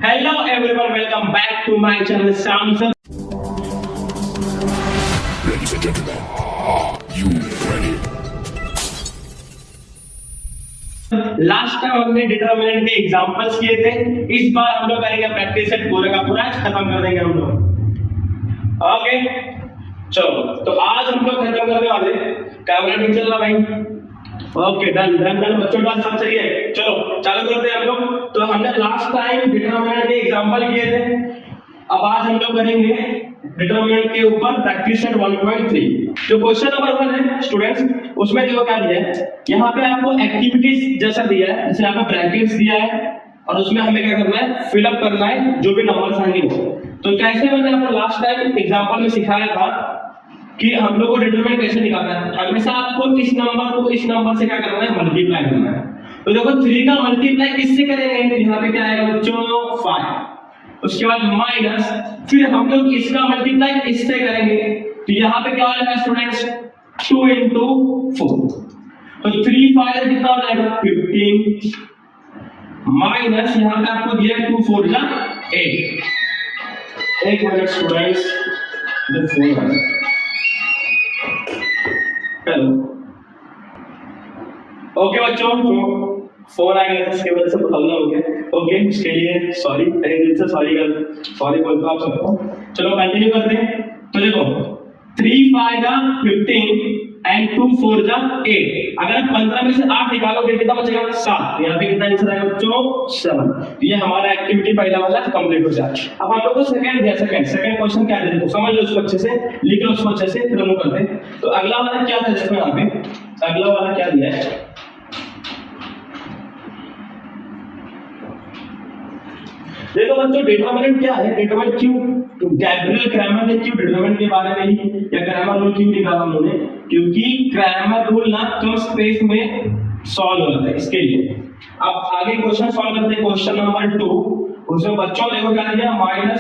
Hello everyone, welcome back to my channel Samsung. Ladies and gentlemen, are you ready? Last time हमने determinant के examples किए थे, इस बार हम लोग करेंगे प्रैक्टिस सेट पूरा का पूरा खत्म कर देंगे हम लोग। ओके चलो, तो आज हम लोग खत्म करने वाले। कैमरा नहीं चल रहा भाई? ओके डन डन डन बच्चों का सब सही है। चलो चालू करते हैं हम लोग। तो हमने लास्ट टाइम डिटरमिनेंट के एग्जांपल किए थे, अब आज हम लोग करेंगे डिटरमिनेंट के ऊपर प्रैक्टिस सेट 1.3। जो क्वेश्चन नंबर 1 है स्टूडेंट्स, उसमें देखो क्या दिया है। यहाँ पे आपको एक्टिविटीज जैसा दिया है, जैसे यहाँ पे ब्रैकेट्स दिया है और उसमें हमें क्या करना है, फिल अप करना है जो भी नंबर्स आएंगे। तो कैसे मैंने आपको लास्ट टाइम एग्जांपल में सिखाया था कि हम लोग को डिटरमिनेंट कैसे निकालना है। हमेशा आपको इस नंबर को इस नंबर से क्या करना है, मल्टीप्लाई करना है। तो देखो 3 का मल्टीप्लाई किससे करेंगे, यहाँ पे क्या आएगा बच्चों 5, उसके बाद माइनस, फिर हम लोग इसका मल्टीप्लाई इससे करेंगे। तो यहाँ पे क्या हो जाएगा स्टूडेंट्स, 2 into 4। तो 3 5 कितना हो जाएगा 15, माइनस यहाँ पे आपको दिया है 2 4 जा 8। एक मिनट स्टूडेंट्स, जो 4 है हेलो ओके बच्चों, तो फोन आ गया इसके वजह से प्रॉब्लम हो गया। ओके उसके लिए सॉरी, तहे दिल से सॉरी बोलता हूं आप सबको। चलो कंटिन्यू करते हैं। तो देखो 3 5 जा 15 एंड 2 4 जा 8। अगर 15 में से 8 निकालोगे कितना बचेगा 7। यहाँ पे कितना आंसर आएगा बच्चों 7। ये हमारा एक्टिविटी पहला वाला कंप्लीट हो जाए। अब हम लोग को सेकंड दिया, सेकंड क्वेश्चन क्या है देखो, समझ लो उसको अच्छे से, लिख लो उसको अच्छे से, फिर हम करते हैं। तो अगला वाला क्या था देखो, यहाँ पे अगला वाला क्या दिया है, देखो बच्चों डिटरमिनेंट क्या है, डिटरमिनेंट क्यों, तो गैब्रियल क्रैमर ने क्यों डिटरमिनेंट के बारे में ही या क्रैमर रूल क्यों निकाला उन्होंने, क्योंकि क्रैमर रूल ना कम स्पेस में सॉल्व होता है, इसके लिए। अब आगे क्वेश्चन सॉल्व करते हैं। क्वेश्चन नंबर 2, उसमें बच्चों देखो क्या दिया, -1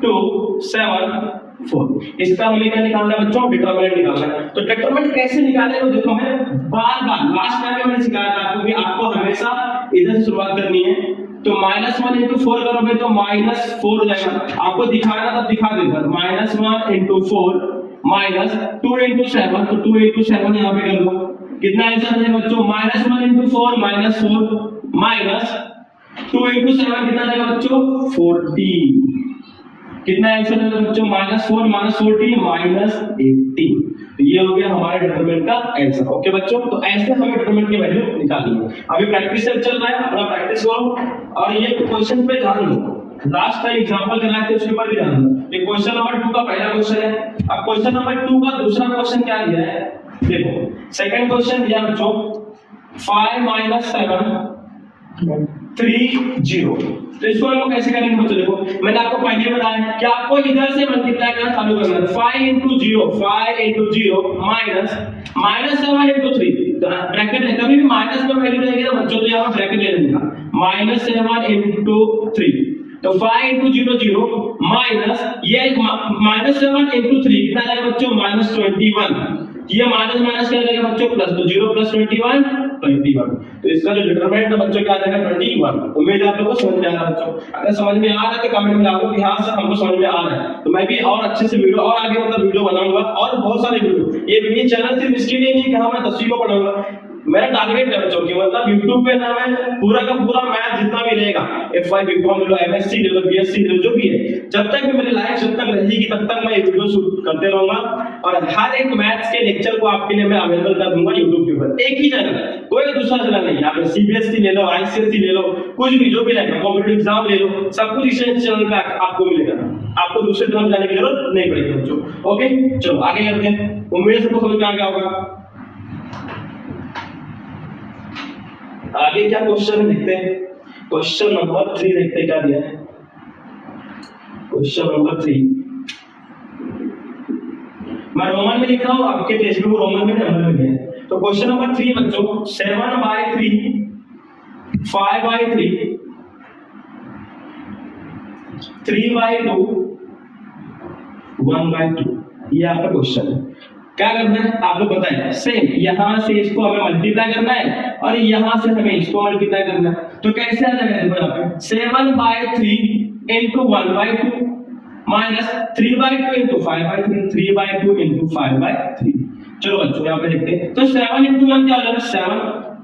2 7 4। इसका हमें क्या निकालना है बच्चों, डिटरमिनेंट निकालना है। तो डिटरमिनेंट कैसे निकालेंगे वो देखो, मैं बार बार लास्ट टाइम मैंने सिखाया था आपको कि आपको हमेशा इधर से शुरुआत करनी है। तो -1 into 4 करोगे तो -4 हो जाएगा। आपको दिखाना तब दिखा देगा, -1 into 4 माइनस 2 into 7, तो 2 into 7 यहाँ पे कर लो। कितना आंसर है बच्चों, -1 into 4 -4 माइनस 2 into 7 कितना आएगा बच्चों 40। कितना आंसर है बच्चों, -4 -40 -18। तो ये हो गया हमारे डिटरमिनेंट का आंसर। ओके बच्चों, तो ऐसे हमें डिटरमिनेंट की वैल्यू निकालनी है। अभी प्रैक्टिस चल रहा है, अपना प्रैक्टिस करो और ये क्वेश्चन पे ध्यान दो। लास्ट टाइम एग्जांपल कराए थे उसके ऊपर भी ध्यान दो। ये क्वेश्चन नंबर 2 का पहला क्वेश्चन है। अब क्वेश्चन नंबर 2 का दूसरा क्वेश्चन क्या दिया है, देखो सेकंड क्वेश्चन दिया बच्चों 5 - 7 3 0। तो इसको हम लोग कैसे करेंगे बच्चों, देखो मैंने आपको पहले बताया कि आपको इधर से मल्टीप्लाई करना चालू करना है। 5 into 0 माइनस -7 into 3। ब्रैकेट है, कभी भी माइनस में वैल्यू रहेगी ना बच्चों, तो यहाँ पर ब्रैकेट ले लेना, -7 into 3। तो 5 into 0 0 माइनस ये -7 into 3 कितना आएगा बच्चों -21। ये माइनस माइनस क्या रहेगा बच्चों प्लस, तो 0 + 21 21। तो इसका जो डिटरमिनेंट है बच्चों क्या आ जाएगा 21। उम्मीद है आप लोगों को समझ में आ रहा है बच्चों। अगर समझ में आ रहा है तो कमेंट में डालो कि हाँ सर हमको समझ में आ रहा है, तो मैं भी और अच्छे से वीडियो और आगे मतलब वीडियो बनाऊंगा और बहुत सारे वीडियो। ये चैनल सिर्फ इसके लिए नहीं कि हाँ मैं 10वीं को पढ़ाऊंगा, मेरा टारगेट है बच्चों की मतलब YouTube पे ना मैं पूरा का पूरा मैथ जितना भी रहेगा, FY बीकॉम ले लो, MSc ले लो, BSc ले लो, जो भी है, जब तक भी मेरी लाइफ जब तक रहेगी तब तक मैं ये वीडियो शूट करते रहूंगा और हर एक मैथ्स के लेक्चर को आपके लिए मैं अवेलेबल कर दूंगा YouTube के ऊपर। एक ही चैनल, कोई दूसरा चैनल नहीं। आप CBSE ले लो, ICSE ले लो, कुछ भी जो भी रहेगा, कॉम्पिटिटिव एग्जाम ले लो, सब कुछ इस चैनल पे आपको मिलेगा। आपको दूसरे तरफ जाने की जरूरत नहीं पड़ेगी बच्चों। ओके चलो आगे करते हैं। उम्मीद है सबको समझ में आ गया होगा। आगे क्या क्वेश्चन देखते हैं, क्वेश्चन नंबर 3 देखते हैं क्या दिया है। क्वेश्चन नंबर 3 मैं रोमन में लिख रहा हूं, आपके टेक्स्ट बुक रोमन में नंबर में दिया है। तो क्वेश्चन नंबर 3 बच्चों 7/3 5/3 3/2 1/2 ये आपका क्वेश्चन है। क्या करना है आप लोग बताएं, सेम यहाँ से इसको हमें मल्टीप्लाई करना है और यहाँ से हमें इसको मल्टीप्लाई करना है। तो कैसे आ जाएगा देखो यहाँ पे 7/3 into 1/2 माइनस 3/2 into 5/3, 3/2 into 5/3। चलो बच्चों यहाँ पे देखते हैं, तो 7 into 1 क्या हो जाएगा 7,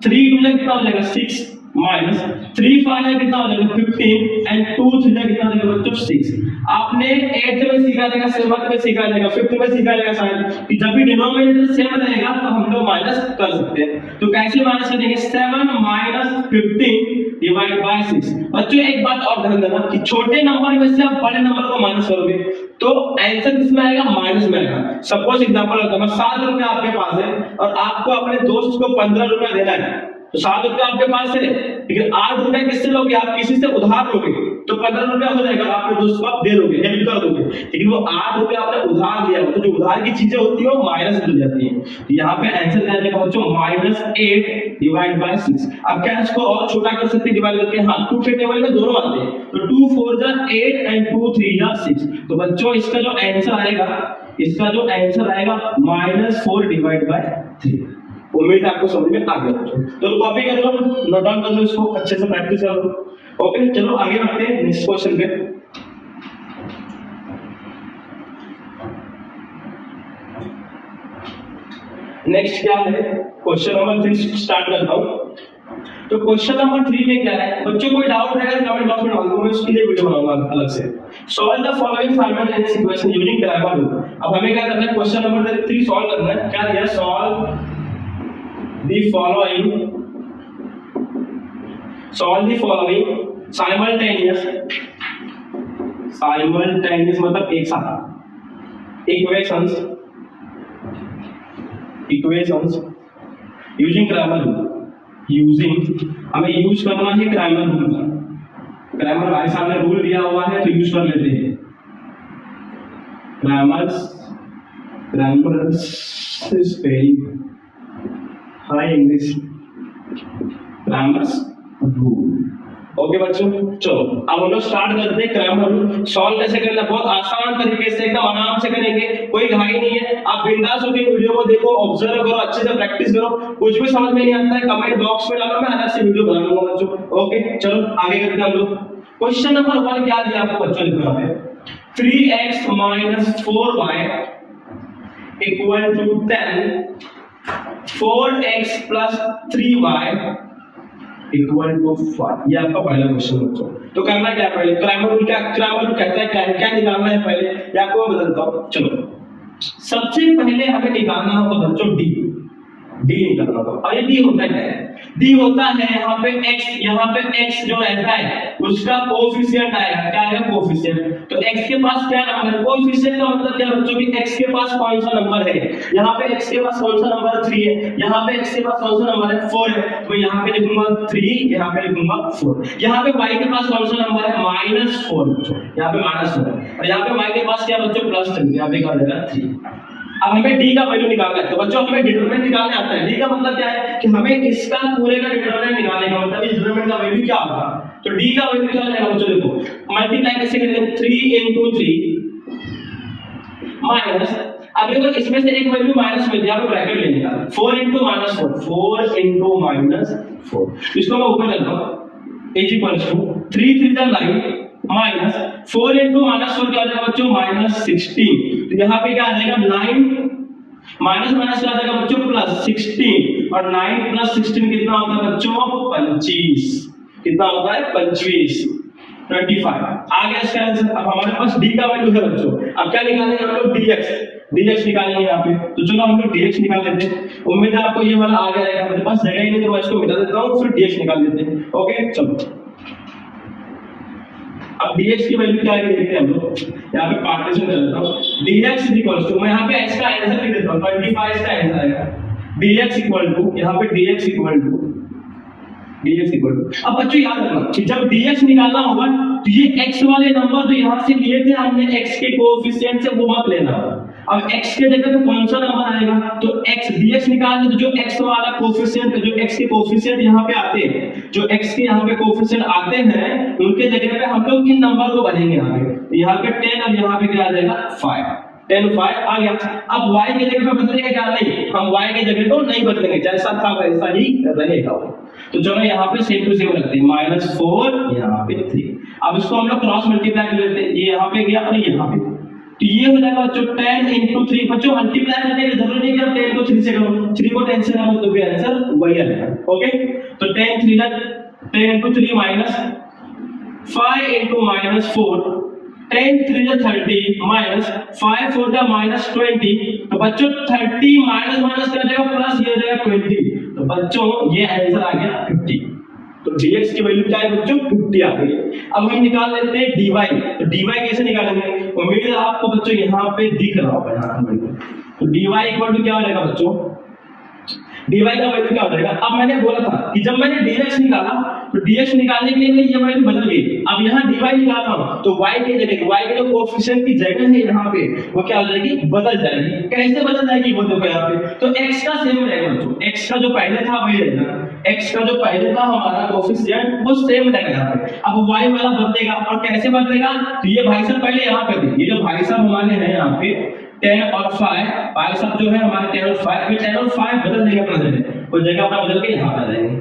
3 into 1 कितना हो जाएगा 6 माइनस 3 5 है कितना हो जाएगा 15 एंड 2 3 है कितना हो जाएगा बच्चों 6। आपने 8th में सीखा रहेगा, 7th में सीखा रहेगा, 5th में सीखा रहेगा शायद कि जब भी डिनोमिनेटर सेम रहेगा तो हम लोग माइनस कर सकते हैं। तो कैसे माइनस करेंगे 7 माइनस 15 डिवाइड बाय 6। बच्चों एक बात और ध्यान देना कि छोटे नंबर में से आप बड़े नंबर को माइनस करोगे तो आंसर किसमें आएगा माइनस में आएगा। सपोज एग्जांपल लेता हूं 7 रुपए आपके पास है और आपको अपने दोस्त को 15 रुपए देना है, तो 7 रुपए आपके पास है लेकिन 8 रुपए किससे लोगे आप किसी से उधार लोगे, तो 15 रुपए हो जाएगा आपके दोस्त को आप दे दोगे, हेल्प कर दोगे, लेकिन वो 8 रुपए आपने उधार लिया, तो जो उधार की चीजें होती है वो माइनस हो जाती है। तो यहाँ पे आंसर क्या जाएगा बच्चों -8 डिवाइड बाय 6। अब क्या इसको और छोटा कर सकते हैं डिवाइड करके, हाँ 2 के टेबल में दोनों आते हैं, तो 2 4 जा 8 एंड 2 3 जा 6। तो बच्चों इसका जो आंसर आएगा -4 डिवाइड बाय 3। उम्मीद है आपको समझ में आ गया बच्चों, तो कॉपी कर लो, नोट डाउन कर लो, इसको अच्छे से प्रैक्टिस कर लो। ओके चलो आगे बढ़ते हैं नेक्स्ट क्वेश्चन पे। नेक्स्ट क्या है क्वेश्चन नंबर 3 स्टार्ट करता हूं। तो क्वेश्चन नंबर 3 में क्या है बच्चों, कोई डाउट रहेगा कमेंट बॉक्स में डाल दो, मैं उसके लिए वीडियो बनाऊंगा अलग से। Solve the following simultaneous equation using grammar rule. अब हमें क्या करना है क्वेश्चन नंबर 3 सॉल्व करना है। क्या दिया, सॉल्व the following simultaneous मतलब एक साथ equations using grammar rule। हमें यूज करना है ग्रामर रूल का। ग्रामर भाई साहब ने रूल दिया हुआ है तो यूज कर लेते हैं। Grammar is very high English grammar rule. Okay बच्चों चलो अब हम लोग स्टार्ट करते हैं ग्रामर रूल। सॉल्व कैसे करना है बहुत आसान तरीके से एकदम आराम से करेंगे, कोई घाई नहीं है। आप बिंदास होकर वीडियो को देखो, ऑब्जर्व करो, अच्छे से प्रैक्टिस करो। कुछ भी समझ में नहीं आता है कमेंट बॉक्स में डालो, मैं अलग से वीडियो बना लूंगा बच्चों। ओके चलो आगे करते हैं हम लोग। क्वेश्चन नंबर 1 क्या दिया आपको बच्चों, लिखो यहाँ पे 3x - 4y = 10, 4x + 3y = 5। ये आपका पहला क्वेश्चन बच्चों। तो करना क्या पहले, ग्रामर रूल कहता है क्या निकालना है पहले, या आपको मैं बताता हूं। चलो सबसे पहले हमें निकालना होगा बच्चों डी निकालना होगा। और ये डी होता है डी होता है यहाँ पे x जो रहता है उसका कोएफिशिएंट आएगा। क्या आएगा कोएफिशिएंट। तो x के पास क्या नंबर है, कोएफिशिएंट का मतलब क्या बच्चों कि x के पास कौन सा नंबर है। यहाँ पे x के पास कौन सा नंबर है 3 है, यहाँ पे x के पास कौन सा नंबर है 4 है, तो यहाँ पे लिखूंगा 3, यहाँ पे लिखूंगा 4। यहाँ पे y के पास कौन सा नंबर है -4 बच्चों, यहाँ पे -4 है, और यहाँ पे y के पास क्या बच्चों +3, यहाँ पे क्या हो जाएगा 3। अब हमें डी का वैल्यू निकालना है, तो बच्चों हमें डिटरमिनेंट निकालने आता है। डी का मतलब क्या है कि हमें इसका पूरे का डिटरमिनेंट निकालने का मतलब इस डिटरमिनेंट का वैल्यू क्या होगा। तो डी का वैल्यू क्या आएगा बच्चों, देखो मल्टीप्लाई कैसे करेंगे 3 × 3 माइनस, अब देखो इसमें से एक वैल्यू माइनस में दिया, ब्रैकेट लेने का 4 × -4 इसको मैं ऊपर करता हूं = 3 3 9 माइनस 4 × -4 क्या हो जाएगा बच्चों -16। तो यहाँ पे क्या आ जाएगा 9 माइनस क्या आ जाएगा बच्चों +16, और 9 + 16 कितना होता है बच्चों 25। कितना होता है 25 25 आ गया इसका आंसर। अब हमारे पास डी का वैल्यू है बच्चों, अब क्या निकालेंगे हम लोग dx निकालेंगे यहाँ पे। तो चलो हम लोग dx निकाल लेते हैं। उम्मीद है आपको ये वाला आ गया रहेगा, मेरे पास जगह ही नहीं तो मैं इसको मिटा देता हूँ, फिर dx निकाल लेते हैं। ओके चलो अब dx की वैल्यू क्या है देखते हैं हम लोग। यहाँ पे पार्टीशन कर लेता हूँ dx = मैं यहाँ पे x का आंसर लिख देता हूँ 25 इसका आंसर आएगा। dx = यहाँ पे dx = अब बच्चों याद रखना कि जब dx निकालना होगा तो ये x वाले नंबर जो यहाँ से लिए थे हमने x के कोएफिशिएंट से वो मत लेना। अब x के जगह पे कौन सा नंबर आएगा, तो x dx निकालने तो जो x वाला कोएफिशिएंट जो x के कोएफिशिएंट यहाँ पे आते हैं, जो x के यहाँ पे कोएफिशिएंट आते हैं उनके जगह पे हम लोग इन नंबर को भरेंगे। यहाँ पे 10 और यहाँ पे क्या आ जाएगा 5। tan 5 आ गया। अब y की जगह पे बदलेगा क्या? नहीं, हम y की जगह तो नहीं बदलेंगे, जैसा था वैसा ही रहेगा। तो चलो यहाँ पे सेम टू सेम रखते हैं, -4 यहाँ पे 3। अब इसको हम लोग क्रॉस मल्टीप्लाई कर लेते हैं, ये यहाँ पे गया और यहाँ पे, तो ये हो जाएगा बच्चों 10 into 3। बच्चों मल्टीप्लाई करने की जरूरत नहीं है कि आप 10 को 3 से करो, 3 को 10 से करो तो भी आंसर वही आएगा। ओके, तो 10 into 3 minus 5 into -4, 10 3 जा 30 minus 5 4 जा -20। तो बच्चों 30 माइनस माइनस कर देगा प्लस, ये हो जाएगा 20। तो बच्चों ये आंसर आ गया 50। तो dx की वैल्यू क्या है बच्चों? 50 आ गई। अब हम निकाल लेते हैं dy। तो dy कैसे निकालेंगे? उम्मीद है आपको बच्चों यहाँ पे दिख रहा होगा, यहाँ तो dy इक्वल टू क्या हो जाएगा बच्चों? dy का वैल्यू क्या हो जाएगा? अब मैंने बोला था कि जब मैंने dx निकाला तो dx निकालने के लिए ये वैल्यू बदल गई। अब यहाँ dy निकाल रहा हूँ तो y के जगह, y के जो कोएफिशिएंट की जगह है यहाँ पे, वो क्या हो जाएगी? बदल जाएगी। कैसे बदल जाएगी वो देखो यहाँ पे, तो x का सेम रहेगा बच्चों, x का जो पहले था वही रहेगा, x का जो पहले था हमारा कोएफिशिएंट वो सेम रहेगा यहाँ पे। अब y वाला बदलेगा, और कैसे बदलेगा? तो ये भाई साहब पहले यहाँ पे थे, ये जो भाई साहब हमारे हैं यहाँ पे 10 और 5, भाई साहब जो है हमारे 10 और 5, अभी 10 और 5 बदल देंगे अपना जगह, वो जगह अपना बदल के यहाँ आ जाएंगे,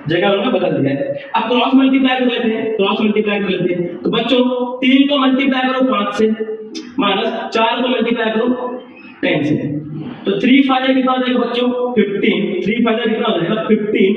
जगह उन्होंने बदल दिया है। अब क्रॉस मल्टीप्लाई कर लेते हैं, क्रॉस मल्टीप्लाई कर लेते हैं। तो बच्चों 3 को मल्टीप्लाई करो 5 से, माइनस 4 को मल्टीप्लाई करो 10 से, तो 3 5 कितना हो जाएगा बच्चों? 15। 3 5 कितना हो जाएगा? 15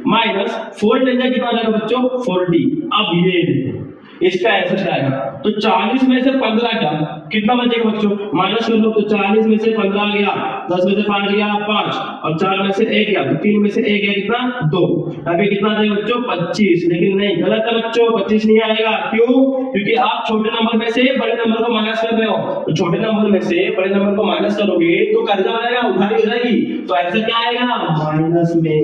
माइनस 4 10 कितना हो जाएगा बच्चों? 40। अब ये इसका आंसर क्या आएगा? तो 40 में से 15 क्या कितना बचेगा बच्चों? माइनस कर लो, तो 40 में से 15 गया, 10 में से 5 गया 5, और 4 में से 1 गया, तो 3 में से 1 गया कितना? 2। अभी कितना आएगा बच्चों? 25। लेकिन नहीं, गलत है बच्चों, 25 नहीं आएगा। क्यों? क्योंकि आप छोटे नंबर में से बड़े नंबर को माइनस कर रहे हो, तो छोटे नंबर में से बड़े नंबर को माइनस करोगे तो कर्जा हो जाएगा, उधारी हो जाएगी, तो आंसर क्या आएगा? माइनस में।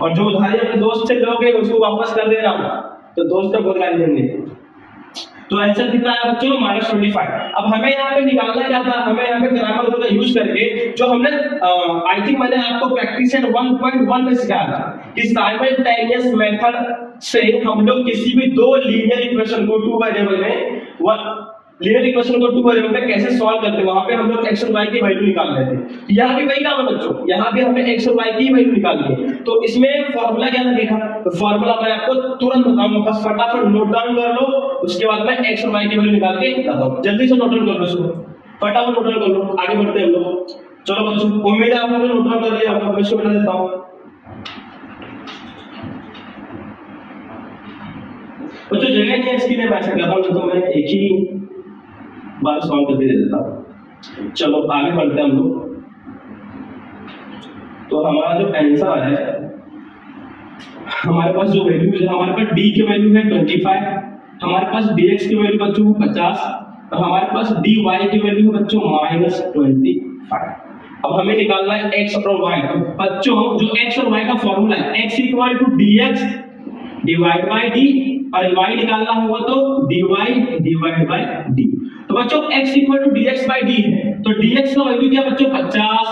और जो उधारी अपने दोस्त से लोगे उसको वापस कर दे रहा हूं, तो दोस्त को बोल देंगे। तो आंसर कितना है बच्चों? -25। अब हमें यहाँ पे निकालना क्या था? हमें यहाँ पे ग्रामर रूल का यूज करके, जो हमने आई थिंक मैंने आपको प्रैक्टिस एट 1.1 में सिखाया था कि साइमल्टेनियस मेथड से हम लोग किसी भी दो लीनियर इक्वेशन को टू वेरिएबल में लीनियर इक्वेशन को टू वेरिएबल में कैसे सॉल्व करते हैं, वहां पे हम लोग x और y की वैल्यू निकाल लेते हैं। यहाँ भी वही काम है बच्चों, यहाँ भी हमें x और y की वैल्यू निकालनी है। तो इसमें फॉर्मूला क्या लगेगा? तो फॉर्मूला मैं आपको तुरंत बताऊंगा, बस फटाफट नोट डाउन कर लो, उसके बाद मैं x और y की वैल्यू निकाल के बताता हूँ। जल्दी से नोट डाउन कर लो इसको, फटाफट नोट डाउन कर लो, आगे बढ़ते हैं हम लोग। चलो बच्चों, उम्मीद है आप लोगों ने नोट डाउन कर लिया होगा, मैं इसको बता देता हूँ। बच्चों जगह नहीं है इसके लिए, मैं ऐसा कर रहा हूँ तो मैं एक ही बात सॉल्व करके दे देता हूँ। चलो आगे बढ़ते हैं हम लोग। तो हमारा जो आंसर है, हमारे पास जो वैल्यू है, हमारे पास d की वैल्यू है 25, हमारे पास dx की वैल्यू बच्चों है 50, और हमारे पास dy की वैल्यू है बच्चों -25। अब हमें निकालना है x और y। तो बच्चों जो x और y का फॉर्मूला है, x = dx divide by d, और y निकालना होगा तो dy डिवाइड बाय d। तो बच्चों x = dx/d है, तो dx का वैल्यू क्या बच्चों? 50,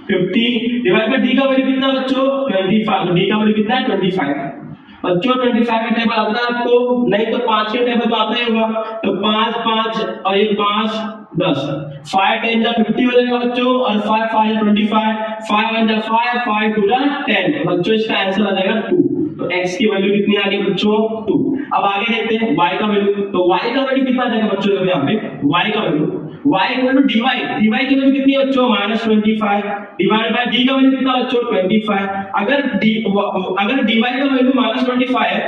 50 डिवाइड बाय d का वैल्यू कितना बच्चों? 25। तो d का वैल्यू कितना है? 25। बच्चों 25 का टेबल आता है आपको? नहीं तो 5 के टेबल तो आता ही होगा। तो 5 5 और ये 5 10, 5 10 जा 50 हो जाएगा बच्चों, और 5 5 जा 25, 5 1 जा 5, 5 2 जा 10। बच्चों इसका आंसर आ जाएगा 2। तो x की वैल्यू कितनी आ गई बच्चों? 2। अब आगे देखते हैं y का वैल्यू। तो y का वैल्यू कितना आ जाएगा बच्चों? यहाँ पे y का वैल्यू, y = dy, dy की वैल्यू कितनी है बच्चों? -25 डिवाइड बाय d का वैल्यू कितना बच्चों? 25। अगर dy का वैल्यू -25 है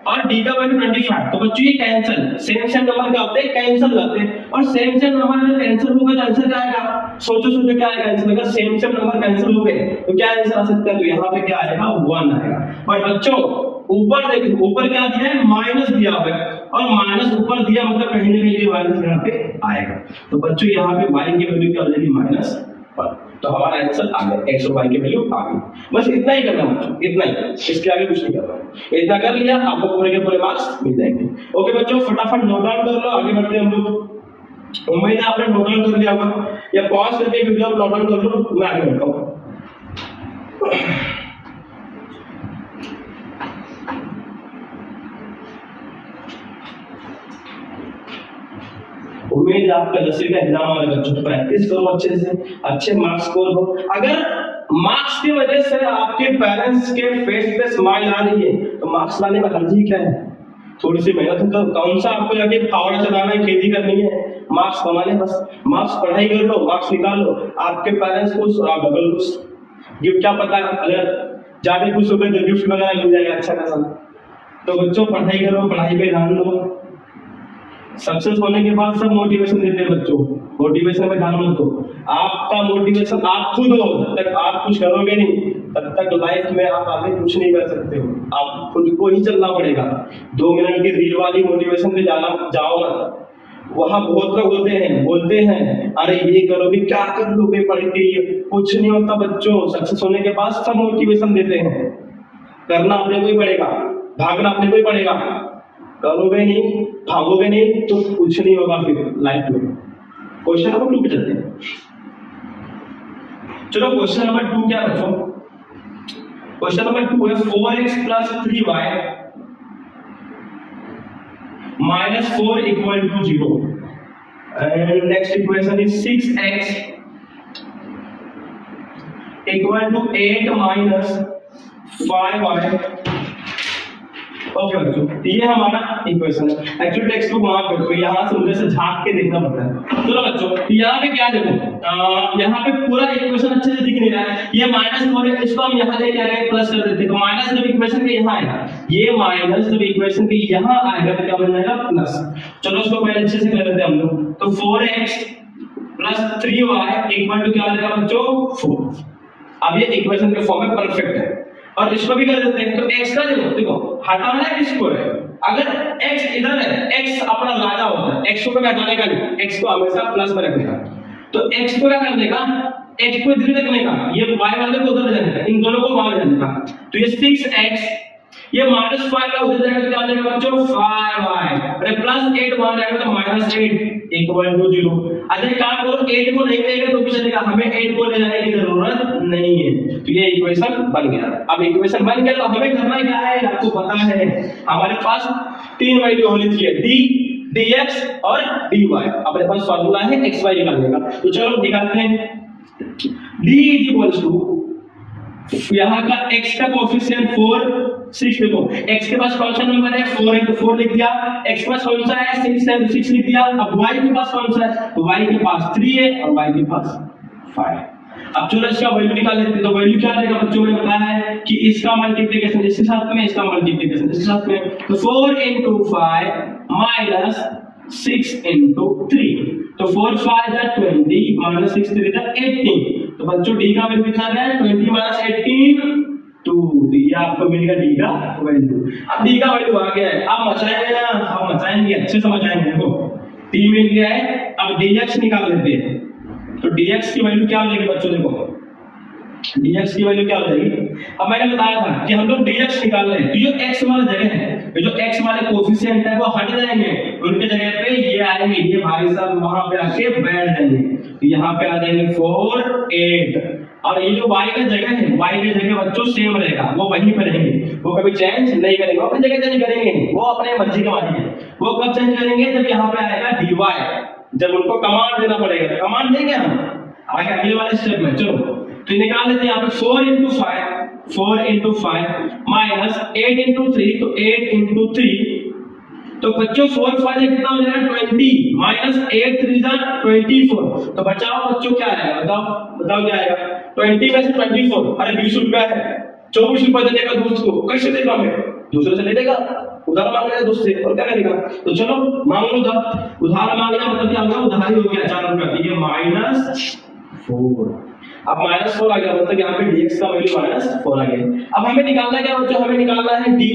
और d का वैल्यू 25, तो बच्चों ये कैंसिल, सेम सेम नंबर क्या होते हैं? कैंसिल हो जाते हैं। और सेम सेम नंबर अगर कैंसिल होगा तो आंसर क्या आएगा? सोचो क्या आएगा आंसर? अगर सेम सेम नंबर कैंसिल हो गए तो क्या आंसर आ सकता है? तो यहाँ पे क्या आएगा? 1 आएगा। पर बच्चों ऊपर देखो, ऊपर क्या दिया है? माइनस दिया हुआ है, और माइनस ऊपर दिया मतलब कहीं ना कहीं माइनस यहाँ पे आएगा। तो बच्चों यहाँ पे y की वैल्यू क्या हो जाएगी? -1। तो हमारा आंसर आ गया, x और y की वैल्यू आ गई। बस इतना ही करना बच्चों, इतना ही, इसके आगे कुछ नहीं करना। इतना कर लिया, आपको पूरे के पूरे मार्क्स मिल जाएंगे। ओके बच्चों, फटाफट नोट डाउन कर लो, आगे बढ़ते हैं हम लोग। उम्मीद है आपने नोट डाउन कर लिया होगा, या पॉज करके वीडियो नोट डाउन कर लो, मैं आगे बढ़ता हूँ। उम्मीद है आपका 10वीं का एग्जाम वाले बच्चों प्रैक्टिस करो अच्छे से, अच्छे मार्क्स स्कोर हो। अगर मार्क्स की वजह से आपके पेरेंट्स के फेस पे स्माइल आ रही है तो मार्क्स लाने का हर्ज ही क्या है? थोड़ी सी मेहनत तो कौन सा आपको जाके फावड़ा चलाना है, खेती करनी है, मार्क्स कमाने, बस मार्क्स पढ़ाई कर लो, मार्क्स निकाल लो। आपके पेरेंट्स खुश और आप डबल खुश। गिफ्ट क्या पता, अगर जाके खुश हो गए तो गिफ्ट वगैरह मिल जाएगा अच्छा खासा। तो बच्चों पढ़ाई करो, पढ़ाई पे ध्यान दो। सक्सेस होने के बाद सब मोटिवेशन देते हैं बच्चों, मोटिवेशन में ध्यान मत दो। आपका मोटिवेशन आप खुद हो, जब तक आप कुछ करोगे नहीं तब तक लाइफ में आप आगे कुछ नहीं कर सकते हो। आप खुद को ही चलना पड़ेगा। 2 मिनट की रील वाली मोटिवेशन पे जाओ मत। वहां बहुत लोग होते हैं, बोलते हैं अरे ये करोगे, क्या कर लोगे पढ़ के, कुछ नहीं होता बच्चों। सक्सेस होने के बाद सब मोटिवेशन देते हैं। करना अपने को ही पड़ेगा, भागना अपने को ही पड़ेगा। करोगे नहीं, भागोगे नहीं तो कुछ नहीं होगा फिर लाइफ में। क्वेश्चन नंबर 2 पे चलते हैं। चलो क्वेश्चन नंबर 2 क्या बच्चों? क्वेश्चन नंबर 2 है 4x plus 3y minus 4 equal to 0 and next equation is 6x equal to 8 minus 5y। Okay बच्चों, ये हमारा इक्वेशन है। एक्चुअली टेक्स्ट बुक वहां पे, तो यहाँ से मुझे से झांक के देखना पड़ता है। चलो बच्चों, यहाँ पे क्या देखो, यहाँ पे पूरा इक्वेशन अच्छे से दिख नहीं रहा है। ये -4 है, इसको हम यहाँ लेके आ गए, प्लस कर देते हैं। तो माइनस जब इक्वेशन के यहाँ आएगा, ये माइनस जब इक्वेशन के यहाँ आएगा तो क्या बन जाएगा? प्लस। चलो इसको पहले अच्छे से कर लेते हैं हम लोग। तो 4x plus 3y equal to क्या आ जाएगा बच्चों? 4। अब ये इक्वेशन के फॉर्म में परफेक्ट है। और इसको भी कर देते हैं। तो x का देखो हटाना है किसको है? अगर x इधर है, x अपना राजा होता है, x को कभी हटाने का नहीं, x को हमेशा प्लस में रखने का। तो x को क्या करने का? x को इधर रखने का, ये y वाले को उधर जाने का, इन दोनों को वहां जाने का। तो ये 6x, ये -5 का उधर जाएगा तो क्या हो जाएगा बच्चों? 5y। अरे +8 वहां जाएगा तो -8 इक्वल टू 0। अच्छा काम करो, 8 को नहीं लेंगे तो भी चलेगा, हमें 8 को ले जाने की जरूरत नहीं है। तो ये इक्वेशन बन गया। अब इक्वेशन बन गया तो हमें करना क्या है? आपको पता है हमारे पास 3 वैल्यू होनी चाहिए, d, dx और dy। अपने पास फार्मूला है xy निकालने का। तो चलो निकालते हैं। d इक्वल्स टू यहाँ का x का कोएफिशिएंट 4, 6 देखो, x के पास कौन सा नंबर है? 4 है तो 4 लिख दिया। x के पास कौन सा है? 6 है तो 6 लिख दिया। अब y के पास कौन सा है? तो y के पास 3 है और y के पास 5। अब चलो इसका वैल्यू निकाल लेते हैं। तो वैल्यू क्या आएगा बच्चों? ने बताया है कि इसका मल्टीप्लिकेशन इसके साथ में, इसका मल्टीप्लिकेशन इसके साथ में। तो 4 into 5 minus 6 into 3। तो 4 5 is 20 minus 6 3 is 18। तो बच्चों d का वैल्यू कितना है? 20 minus 18 2। ये आपको मिलेगा d का वैल्यू। अब d का वैल्यू आ गया है, अब मचाएंगे ना, हम मचाएंगे, अच्छे से मचाएंगे। देखो d मिल गया है, अब dx निकाल लेते हैं। तो dx की वैल्यू क्या हो जाएगी बच्चों? देखो dx की वैल्यू क्या हो जाएगी? अब मैंने बताया था कि हम लोग dx निकाल रहे हैं, तो जो x वाला जगह है, जो x वाले कोएफिशिएंट है वो हट जाएंगे, उनके जगह पे ये आएंगे, ये भाई साहब वहां पे आके बैठ जाएंगे। तो यहाँ पे आ जाएंगे 4 8। और ये जो y का जगह है, y की जगह बच्चों सेम रहेगा, वो वहीं पे रहेंगे, वो कभी चेंज नहीं करेंगे, अपनी जगह चेंज करेंगे, वो अपने मर्जी के मालिक है। वो कब चेंज करेंगे? जब यहाँ पे आएगा dy, जब उनको कमांड देना पड़ेगा। तो कमांड देंगे हम आगे अगले वाले स्टेप में। चलो तो निकाल लेते हैं। यहाँ पे 4 into 5 माइनस 8 into 3, तो 8 into 3। तो बच्चों 4 5 कितना हो जाएगा? 20 माइनस 8 3 जा 24। तो बचाओ बच्चों क्या आएगा? बताओ क्या आएगा? 20 में से 24, अरे 20 रुपया है, 24 रुपया देने का दोस्त को कैसे देगा? मैं दूसरे से ले लेगा, उधार मांग लेगा दोस्त से, और क्या करेगा? तो चलो मांग लो उधार मांग लिया, मतलब क्या होगा? उधार ही हो गया 4 रुपया। ये -4। अब -4 आ गया, मतलब यहाँ पे dx का वैल्यू -4 आ गया। अब हमें निकालना क्या बच्चों? हमें निकालना है dy।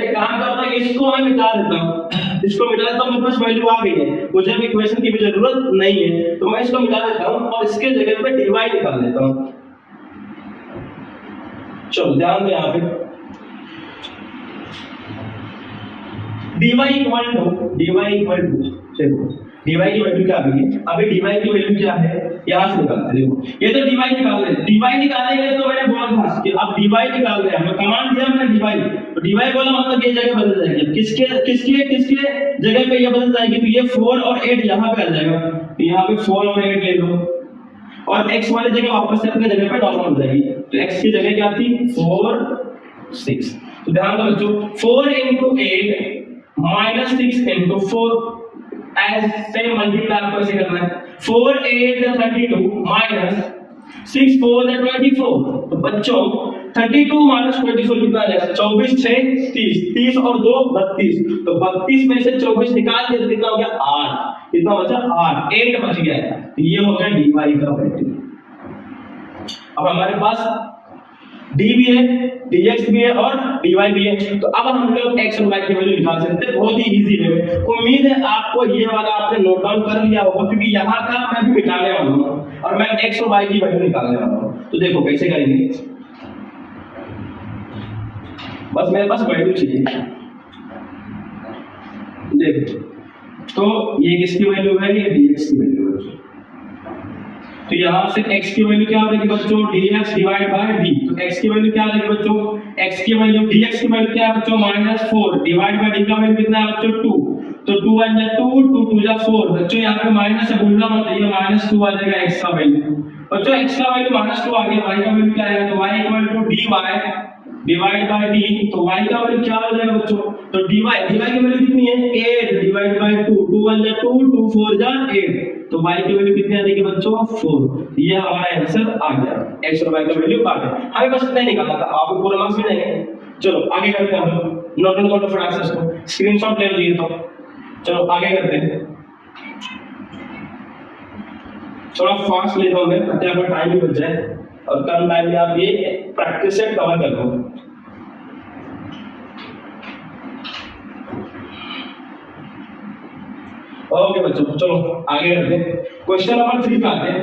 एक काम करता है, इसको मैं मिटा देता हूँ, इसको मिटा देता हूँ, मेरे पास वैल्यू आ गई है, मुझे अब इक्वेशन की भी जरूरत नहीं है, तो मैं इसको मिटा देता हूँ और इसके जगह पे dy निकाल देता हूँ। चलो ध्यान दो यहाँ पे, dy इक्वल टू देखो dy की वैल्यू क्या आ गई है? अभी dy की वैल्यू क्या है? यहाँ से निकालते हैं। देखो ये तो dy निकाल रहे हैं, dy निकालेंगे तो मैंने बोला था कि अब dy निकाल रहे हैं, हमें कमांड दिया मैंने dy, तो dy बोला मतलब ये जगह बदल जाएगी, किसके किसके किसके जगह पे ये बदल जाएगी, तो ये 4 और 8 यहाँ पे आ जाएगा, तो यहाँ पे 4 और 8 ले लो और x वाली जगह वापस से अपने जगह पे नॉर्मल हो जाएगी, तो x की जगह क्या थी 4 6, तो ध्यान दो बच्चों 4 into 8 minus 6 into 4 ऐसे मल्टीप्लाई आपको ऐसे करना है, 4 8 32 minus 6 4 24, तो बच्चों 32 minus 24 कितना आ जाएगा, 24 6 30, 30 और 2 32, तो 32 में से 24 निकाल के कितना हो गया 8, कितना बचा 8, 8 बच गया है, तो ये हो गया dy का वैल्यू। अब हमारे पास d भी है, dx भी है और dy भी है, तो अब हम लोग x और y की वैल्यू निकाल सकते हैं बहुत ही इजी वे। उम्मीद है आपको ये वाला आपने नोट डाउन कर लिया होगा, क्योंकि यहाँ का मैं भी मिटाने वाला हूँ और मैं x और y की वैल्यू निकालने वाला हूँ। तो देखो कैसे करेंगे, बस मेरे पास वैल्यू चाहिए। देखो तो ये किसकी वैल्यू है, ये dx की वैल्यू है, तो यहाँ से x की वैल्यू क्या आ जाएगी बच्चों, dx डिवाइड बाय d, तो x की वैल्यू क्या आ जाएगी बच्चों, x की वैल्यू dx की वैल्यू क्या है बच्चों -4 डिवाइड बाय d का वैल्यू कितना है बच्चों 2, तो 2 1 जा 2 2 2 जा 4, बच्चों यहाँ पे माइनस है भूलना मत, ये -2 आ जाएगा x का वैल्यू, बच्चों x का वैल्यू -2 आ गया, y का वैल्यू क्या आएगा, तो y dy divide by d, तो y का वैल्यू क्या हो जाएगा बच्चों, तो dy की वैल्यू कितनी है 8 डिवाइड बाय 2, 2 1 जा 2 2 4 जा 8, तो y की वैल्यू कितनी आ जाएगी बच्चों 4, ये हमारा आंसर आ गया, x और y का वैल्यू आ गया, हमें बस इतना ही निकालना था, आपको पूरा मार्क्स मिल जाएंगे। चलो आगे करते हैं हम लोग, नोट डाउन करो फटाक से इसको, स्क्रीनशॉट ले लीजिए, तो चलो आगे करते हैं, थोड़ा फास्ट लेता हूं मैं ताकि आपका टाइम भी बच जाए और कम टाइम में आप ये प्रैक्टिस से कवर कर लो। ओके बच्चों चलो आगे करते हैं, क्वेश्चन नंबर 3 का आते हैं,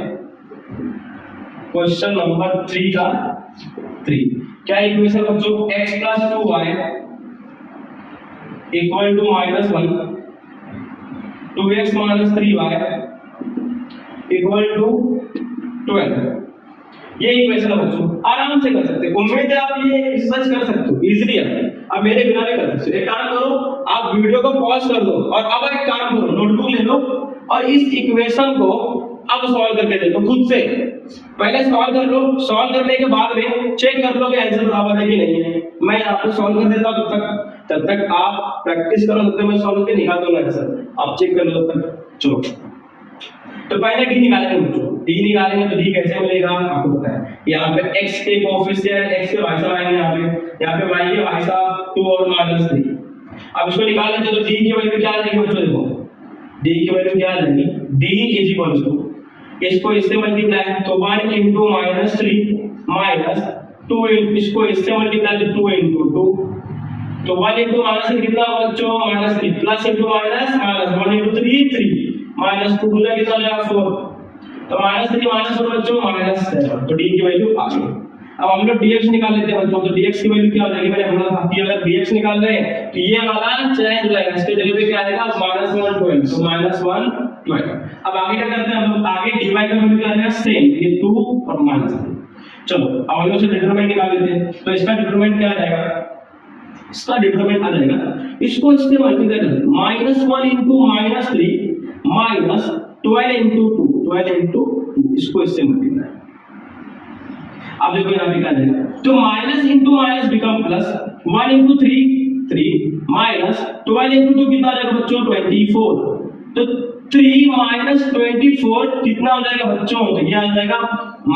क्वेश्चन नंबर 3 का 3 क्या इक्वेशन बच्चों, x + 2y equal to -1, 2x - 3y equal to 12, ये इक्वेशन है बच्चों, आराम से कर सकते हैं, उम्मीद है आप ये एक्सरसाइज कर सकते हो इजीली, अब मेरे बिना भी कर सकते हो। एक काम करो, आप वीडियो को पॉज कर दो और अब एक काम करो, नोटबुक ले लो और इस इक्वेशन को अब सॉल्व करके देखो खुद से, पहले सॉल्व कर लो, सॉल्व करने के बाद में चेक कर लो कि आंसर बराबर है कि नहीं है, मैं आपको सॉल्व कर देता हूं, तब तक आप प्रैक्टिस करो, तब तक मैं सॉल्व करके निकाल दूंगा आंसर, आप चेक कर लो तब तक। चलो तो पहले d निकालेंगे बच्चों, d निकालेंगे तो d कैसे मिलेगा आपको पता है, यहाँ पे x के कोएफिशिएंट x के भाई साहब आएंगे, यहाँ पे y के भाई साहब 2 और -3, अब इसको निकाल लेते हैं, तो d की वैल्यू क्या आ जाएगी बच्चों, देखो d की वैल्यू क्या आ जाएगी, d = इसको इससे मल्टीप्लाई तो 1 * -3 माइनस 2 इसको इससे मल्टीप्लाई तो 2 * 2, तो 1 * -3 कितना बच्चों -3 प्लस * माइनस 1 * 3 3 माइनस 2 2 जा कितना जाएगा 4, तो -3 -4 बच्चों -7, तो d की वैल्यू आ गई। अब हम लोग dx निकाल लेते हैं बच्चों, तो dx की वैल्यू क्या हो जाएगी, मैंने बोला था कि अगर dx निकाल रहे हैं तो ये वाला चेंज हो जाएगा, इसके जगह पे क्या आएगा -1 12, तो -1 12। अब आगे क्या करते हैं हम लोग, आगे dy का वैल्यू क्या आएगा सेम, ये 2 और -3। चलो अब हम लोग से डिटरमिनेंट निकाल लेते हैं, तो इसका डिटरमिनेंट क्या आ जाएगा, इसका डिटरमिनेंट आ जाएगा, इसको इससे मल्टीप्लाई कर -1 * -3 माइनस 12 * 2 12 * 2 इसको इससे मल्टीप्लाई, अब देखो यहाँ पे क्या जाएगा, तो minus into minus become plus, 1 * 3 3 minus 12 * 2 कितना आ जाएगा बच्चों 24, तो 3 - 24 कितना हो जाएगा बच्चों, तो ये आ जाएगा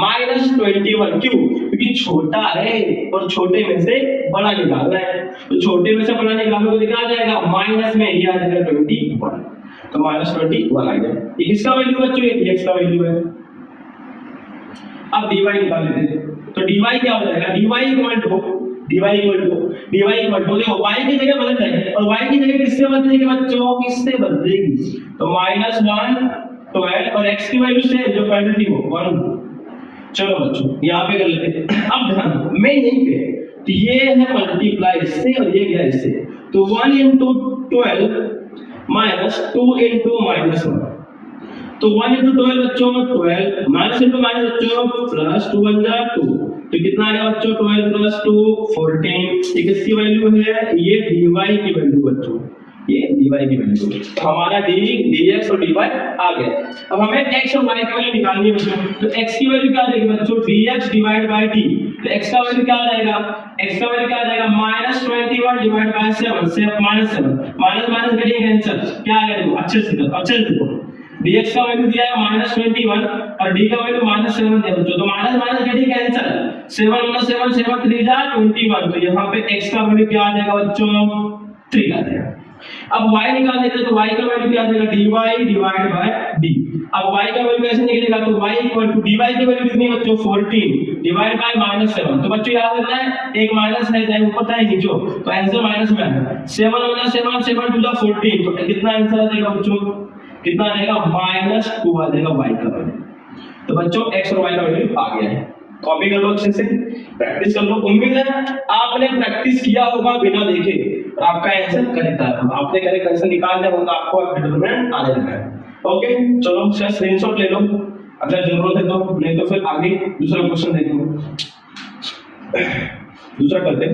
-21, क्यों, क्योंकि छोटा है और छोटे में से बड़ा निकालना है, तो छोटे में से बड़ा निकालोगे तो क्या आ जाएगा माइनस में, ये आ जाएगा 21, तो -21 आ गया, ये किसका वैल्यू बच्चों, ये dx का वैल्यू है। अब dy निकाल लेते हैं, तो dy क्या हो जाएगा, dy देखो y की जगह बदल जाएगी और y की जगह किससे बदलेगी बच्चों, किससे बदलेगी, तो -1 12 और x की वैल्यू से जो पहले थी वो 1। चलो बच्चों यहाँ पे कर लेते हैं, अब ध्यान मैं यहीं पे, तो ये है मल्टीप्लाई इससे और ये गया इससे, तो 1 * 12 माइनस 2 * -1, तो 1 into 12 बच्चों 12 माइनस into माइनस बच्चों प्लस 2 1 जा 2 तो कितना आ गया बच्चों 12 प्लस 2 14 ये किसकी वैल्यू है ये dy की वैल्यू बच्चों ये dy की वैल्यू तो हमारा dx और dy आ गया। अब हमें x और y की वैल्यू निकालनी है बच्चों तो x की वैल्यू क्या रहेगी बच्चों dx डिवाइड बाय d तो x का वैल्यू क्या आ जाएगा x का वैल्यू क्या आ जाएगा -21 डिवाइड बाय 7 से -7 माइनस माइनस करिए कैंसिल क्या आ गया अच्छे से देखो dx का वैल्यू दिया है -21 और d का वैल्यू -7 दिया बच्चों तो माइनस माइनस करिए कैंसिल 7 7 7 3 जा 21 तो यहाँ पे x का वैल्यू क्या आ जाएगा बच्चों 3 आ जाएगा। अब y निकालने के तो y का वैल्यू क्या आ जाएगा dy डिवाइड बाय d अब y का वैल्यू कैसे निकलेगा तो y इक्वल टू dy की वैल्यू कितनी बच्चों 14 डिवाइड बाय -7 तो बच्चों याद रखना है एक माइनस है चाहे ऊपर चाहे नीचे तो आंसर माइनस में आएगा 7 7 7 2 14 तो कितना आंसर आ जाएगा बच्चों कितना आ जाएगा -2 आ जाएगा y का वैल्यू। तो बच्चों x और y का वैल्यू आ गया है कॉपी कर लो अच्छे से प्रैक्टिस कर लो उम्मीद है आपने प्रैक्टिस किया होगा बिना देखे और आपका आंसर करेक्ट आएगा आपने करेक्ट आंसर निकाल दिया होगा आपको डिटरमिनेंट आने लगा है। ओके चलो सर स्क्रीनशॉट ले लो अगर जरूरत है तो नहीं तो फिर आगे दूसरा क्वेश्चन देखेंगे दूसरा करते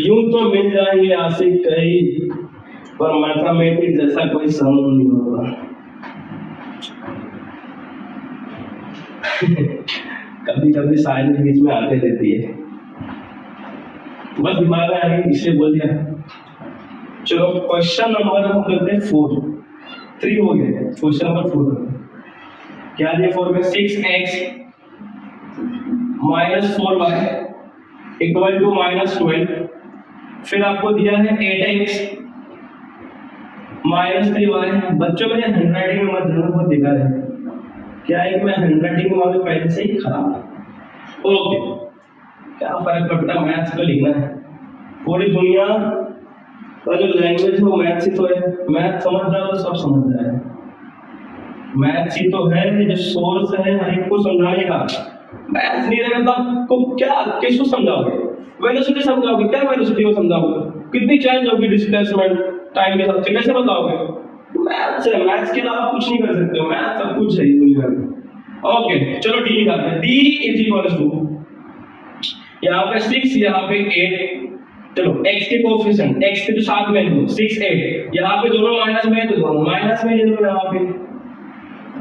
यूं तो मिल जाएंगे आशिक कई पर मैथमेटिक्स जैसा कोई सम नहीं होगा। कभी कभी शायद बीच में आते रहती है बस दिमाग में आ गई इसलिए बोल दिया। चलो क्वेश्चन नंबर हम करते हैं 4 3 हो गए क्वेश्चन नंबर 4 क्या दिया 4 में 6x -4y इक्वल टू -12 फिर आपको दिया है 8x -3y बच्चों मेरे हैंडराइटिंग में मत ध्यान बहुत बेकार है क्या है कि मैं हैंडराइटिंग में वाले पहले से ही खराब है। ओके क्या फर्क पड़ता है मैथ्स को लिखना है पूरी दुनिया का जो लैंग्वेज है वो मैथ्स ही तो है मैथ समझ जाओ तो सब समझ जाएगा मैथ्स ही तो है जो सोर्स है हर एक को समझाने का मैथ्स नहीं रहेगा तो आपको क्या किसको समझाओगे वेलोसिटी समझाओगे क्या वेलोसिटी को समझाओगे कितनी चेंज होगी डिस्प्लेसमेंट टाइम के साथ कैसे बताओगे मैथ्स है मैथ्स के अलावा कुछ नहीं कर सकते हो मैथ्स सब कुछ है दुनिया में। ओके चलो डी निकालते हैं डी इज इक्वल टू यहाँ पे 6 यहाँ पे 8 चलो x के कोएफिशिएंट x के तो साथ में दो 6 8 यहाँ पे दोनों माइनस में तो दोनों माइनस में ले लो यहाँ पे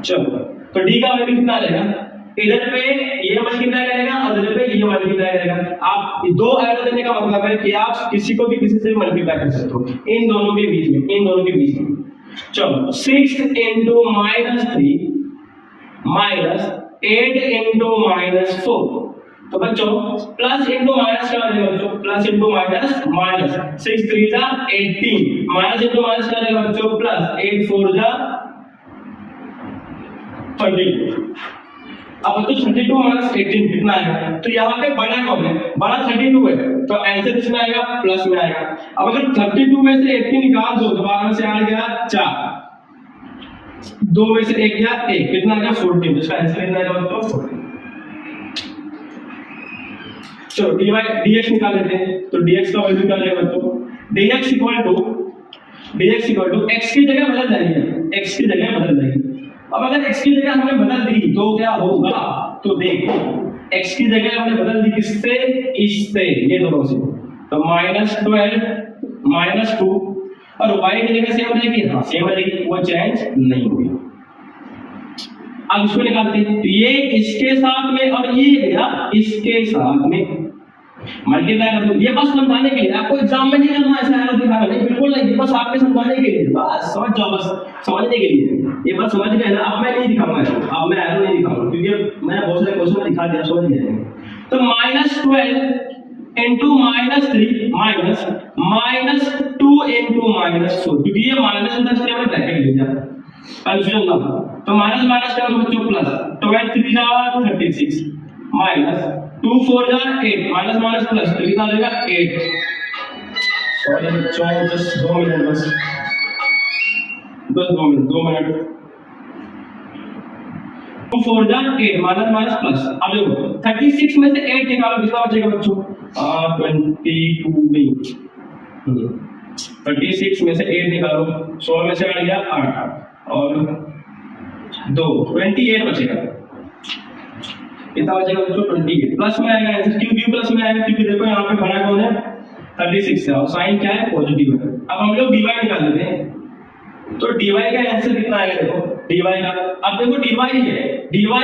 चलो तो d का वैल्यू कितना आ जाएगा इधर पे ये मल्टीप्लाई करेगा और इधर पे ये मल्टीप्लाई करेगा आप दो एरो देने का मतलब है कि आप किसी को भी किसी से मल्टीप्लाई कर सकते हो इन दोनों के बीच में चलो 6 into -3 माइनस 8 into -4 तो बच्चों प्लस इंटू माइनस क्या रहेगा बच्चों प्लस इंटू माइनस 6 3 जा 18 माइनस इंटू माइनस क्या रहेगा बच्चों प्लस 8 4 जा 32 अब बच्चों 32 माइनस 18 कितना आएगा तो यहाँ पे बड़ा कौन है बड़ा 32 है तो आंसर इसमें आएगा प्लस में आएगा। अब अगर 32 में से 18 निकाल दो तो 12 में से आ गया 4 2 में से 1 गया 1 कितना आ गया 14 इसका आंसर कितना आएगा बच्चों 14। चलो dx निकाल लेते हैं तो dx का वैल्यू क्या आएगा बच्चों dx इक्वल टू x की जगह बदल जाएगी अब अगर x की जगह हमने बदल दी तो क्या होगा तो देखो x की जगह हमने बदल दी किससे इससे ये दोनों से तो -12 -2 और y की जगह सेम रहेगी हाँ सेम रहेगी वो चेंज नहीं होगी। अब इसको निकालते हैं तो ये इसके साथ में और ये गया इसके साथ में मल्टीप्लाई कर दो ये बस समझाने के लिए आपको एग्जाम में नहीं करना ऐसा है दिखाना नहीं बिल्कुल नहीं ये बस आपके समझाने के लिए बस समझ जाओ बस समझने के लिए ये बस समझ गए ना अब मैं नहीं दिखाऊंगा इसको अब मैं एरो नहीं दिखाऊंगा क्योंकि मैंने बहुत सारे क्वेश्चन में दिखा दिया समझ गए तो -12 into -3 -2 into -4 क्योंकि ये माइनस होता है इसलिए हमने ब्रैकेट ले लिया कंफ्यूजन ना तो माइनस माइनस का बच्चों प्लस 12 3 जा 36 माइनस 2 4 जा 8 माइनस माइनस प्लस तो कितना आ जाएगा 8 सॉरी बच्चों जस्ट 2 मिनट बस 2 मिनट 2 4 जा 8 माइनस माइनस प्लस अब देखो 36 में से 8 निकालो कितना बचेगा बच्चों 22 नहीं 36 में से 8 निकालो, 16 में से आ गया 8 और 2 28 बचेगा। कितना बचेगा बच्चों? 28 प्लस में आएगा आंसर। क्यों प्लस में आएगा? क्योंकि देखो यहाँ पे बड़ा कौन है? 36 है और साइन क्या है? पॉजिटिव है। अब हम लोग dy निकाल लेते हैं, तो dy का आंसर कितना आएगा? देखो dy का, अब देखो dy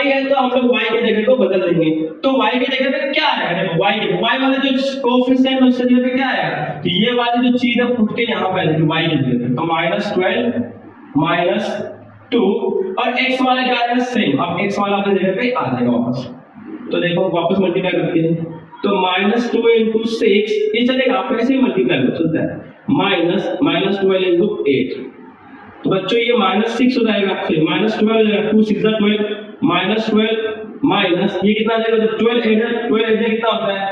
है तो हम लोग y के जगह को बदल देंगे, तो y के जगह पे क्या आएगा? देखो y वाले जो कोएफिशिएंट उससे जगह पे क्या आएगा? तो ये वाली जो चीज है फुट के यहाँ पे आएगी y के जगह पे, तो -12 -2 और x वाला क्या आएगा? सेम। अब x वाला अपनी जगह पे आ जाएगा वापस, तो देखो वापस मल्टीप्लाई करते हैं, तो -2 into 6 ये चलेगा, आप ऐसे ही मल्टीप्लाई कर सकते हैं, -12 into 8, तो बच्चों ये -6 हो जाएगा, फिर -12 हो जाएगा, 2 6 12 -12 माइनस ये कितना आ जाएगा? 12 8 कितना होता है?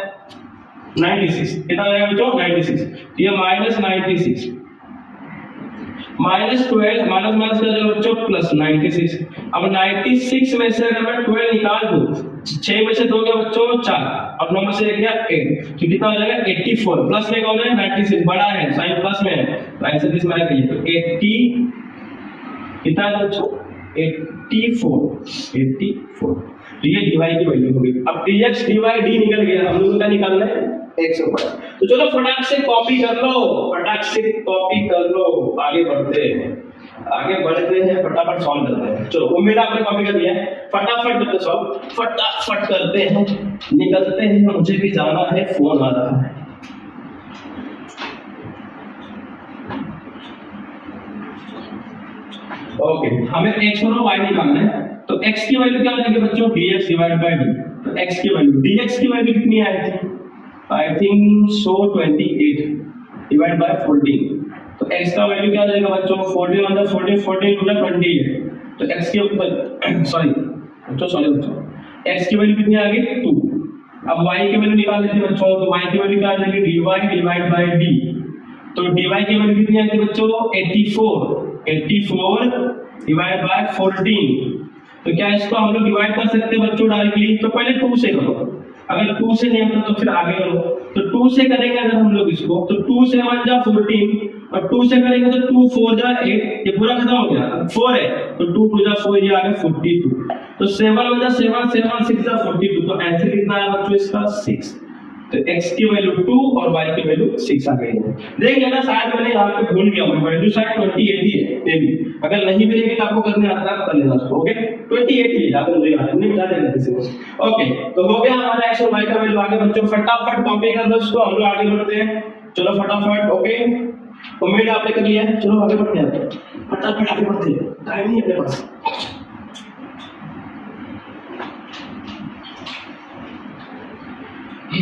96। कितना आ जाएगा बच्चों? 96। ये -96 -12 माइनस क्या जाएगा बच्चों? +96। अब 96 में से अगर मैं 12 निकाल दूं, 6 में से 2 गया बच्चों 4 और 9 में से 1 गया 8, तो कितना हो जाएगा? 84। प्लस में कौन है? 96 बड़ा है, साइन प्लस में है, आंसर दिस माइनस करिए, तो 80 कितना है बच्चों? 84। तो ये dy की वैल्यू होगी। अब dx dy d निकल गया, हम लोग का निकालना है x ऊपर। तो चलो फटाक से कॉपी कर लो, आगे बढ़ते हैं, फटाफट सॉल्व करते हैं। चलो उम्मीद है आपने कॉपी कर लिया है, फटाफट करते सॉल्व, फटाफट करते हैं, निकलते हैं, मुझे भी जाना है, फोन आ रहा है। ओके, हमें x और y निकालना है, तो x की वैल्यू क्या हो जाएगी बच्चों? dx divide by d। तो x की वैल्यू, dx की वैल्यू कितनी आई थी? I think so 28 divide by 14। तो x का वैल्यू क्या आ जाएगा बच्चों? 14 × 14 14 × 20 है, तो x की सॉरी बच्चों x की वैल्यू कितनी आ गई? 2। अब y की वैल्यू निकाल लेते हैं बच्चों, तो y की वैल्यू क्या आ जाएगी? dy divide by d। तो dy की वैल्यू कितनी आती है बच्चों? 84 डिवाइड बाय 14। तो क्या इसको हम लोग डिवाइड कर सकते हैं बच्चों डायरेक्टली? तो पहले 2 से करो, अगर 2 से नहीं होता तो फिर आगे करो। तो 2 से करेंगे अगर हम लोग इसको, तो 2 से 1 जा 14 और 2 से करेंगे तो 2 4 जा 8, ये पूरा खत्म हो गया। 4 है तो 2 2 जा 4, ये आ गया 42। तो 7 1 जा 7 7 6 जा 42, तो आंसर कितना आया बच्चों इसका? 6। तो x की वैल्यू 2 और y की वैल्यू 6 आ गई है। देखिए ना, शायद मैंने यहाँ पे भूल गया हूँ, वैल्यू शायद 28 ही है मे बी, अगर नहीं मिलेगी तो आपको करने आता है, कर लेना उसको। ओके 28 ही ज्यादा मुझे याद नहीं, बता देना किसी को। ओके, तो हो गया हमारा x और y का वैल्यू। आगे बच्चों फटाफट कॉपी कर लो इसको, हम लोग आगे बढ़ते हैं। चलो फटाफट, ओके उम्मीद आपने कर लिया है, चलो आगे बढ़ते हैं, फटाफट आगे बढ़ते हैं, टाइम नहीं अपने पास।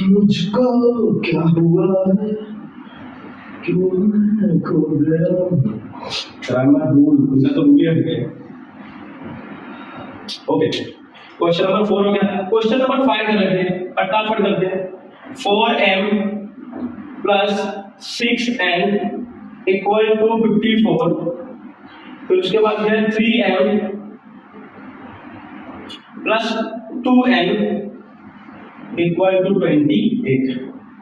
मुझको क्या हुआ है, क्यों मैं खो गया? ग्रामर रूल मुझे तो भूल गए। ओके, क्वेश्चन नंबर 4 हो गया। क्वेश्चन नंबर 5 कर लेते हैं, फटाफट करते हैं। 4m + 6n = 54। फिर उसके बाद है 3m + 2n = 28।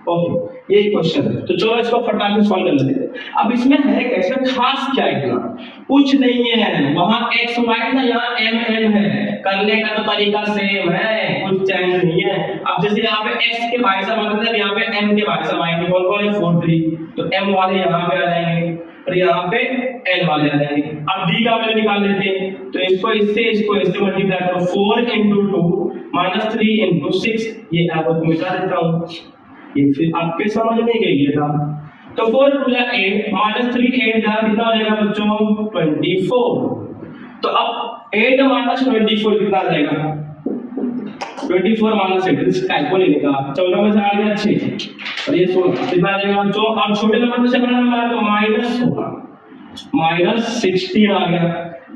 ओके, ये क्वेश्चन है, तो चलो इसको फटाफट सॉल्व कर लेते हैं। अब इसमें है कैसे, खास क्या इतना कुछ नहीं है, वहां x y था, यहाँ m n है, करने का तो तरीका सेम है, कुछ चेंज नहीं है। अब जैसे यहाँ पे x के भाई साहब आते थे, यहाँ पे m के भाई साहब आएंगे, कौन कौन है? 4 3, तो m वाले यहाँ पे आ जाएंगे और यहाँ पे n वाले आ जाएंगे। अब d का वैल्यू निकाल लेते हैं, तो इसको इससे मल्टीप्लाई करो, 4 × 2 -3 × 6, ये आपको मिटा देता हूँ, ये फिर आपके समझ में गई ये था। तो 4 × 2 = 8 -3 8 जा कितना हो जाएगा बच्चों? 24। तो अब 8 - 24 कितना आ जाएगा? 24 - 8, इसका कैलकुलेट का 14 में से आ गया 6 और ये 16 कितना आ जाएगा बच्चों? अब छोटे नंबर से बड़ा नंबर तो -16 -16 आ गया।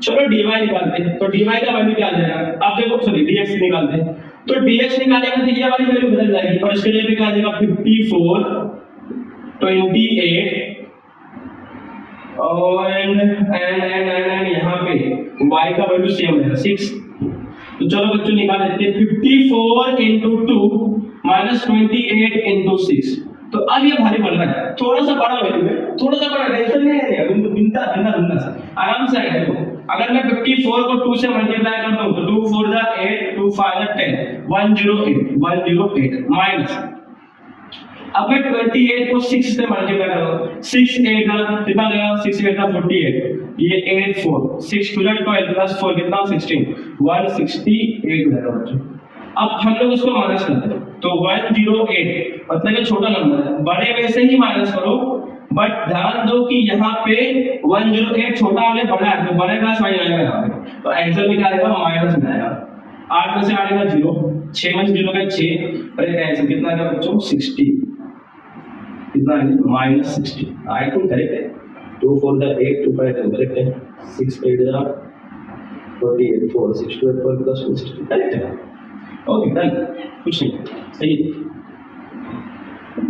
चलो dy निकालते हैं, तो dy का वैल्यू क्या आ जाएगा? आप देखो, सॉरी dx निकालते हैं, तो dx निकालेंगे तो ये वाली वैल्यू बदल जाएगी और इसके लिए भी क्या आ जाएगा? 54 28 और एंड यहाँ पे y का वैल्यू सेम है 6। तो चलो बच्चों निकाल लेते हैं, 54 × 2 -28 × 6। तो अब अब ये भारी पड़ रहा है, थोड़ा सा बड़ा वैल्यू है, थोड़ा सा बड़ा, टेंशन नहीं है, बिंदा बिंदा बिंदा से आराम से आएगा। देखो अगर मैं 54 को 2 से मल्टीप्लाई करता हूं तो 2 4 जा 8, 2 5 जा 10, 108 माइनस, अब मैं 28 को 6 से मल्टीप्लाई करूं, 6 8 का कितना आएगा, 6 8 का 48, ये 8 4 6 2 जा 12 प्लस 4 कितना 16, 168 आएगा बच्चों। अब हम लोग उसको माइनस करते हैं तो 108 मतलब ये छोटा नंबर है, बड़े में से ही माइनस करो, बट ध्यान दो कि यहाँ पे 108 छोटा वाले बड़ा है तो बड़े का साइन आएगा यहाँ पे, तो आंसर में क्या आएगा माइनस में आएगा। 8 में से आएगा 0, 6 में से 0 का 6 और एक आंसर कितना आएगा बच्चों 60, कितना आएगा -60। आई थिंक करेक्ट है, 2 4 जा 8 2 5 करेक्ट है, 6 8 जा 48 4 6 2 8 4 + 60 करेक्ट है। ओके डन, कुछ नहीं सही है।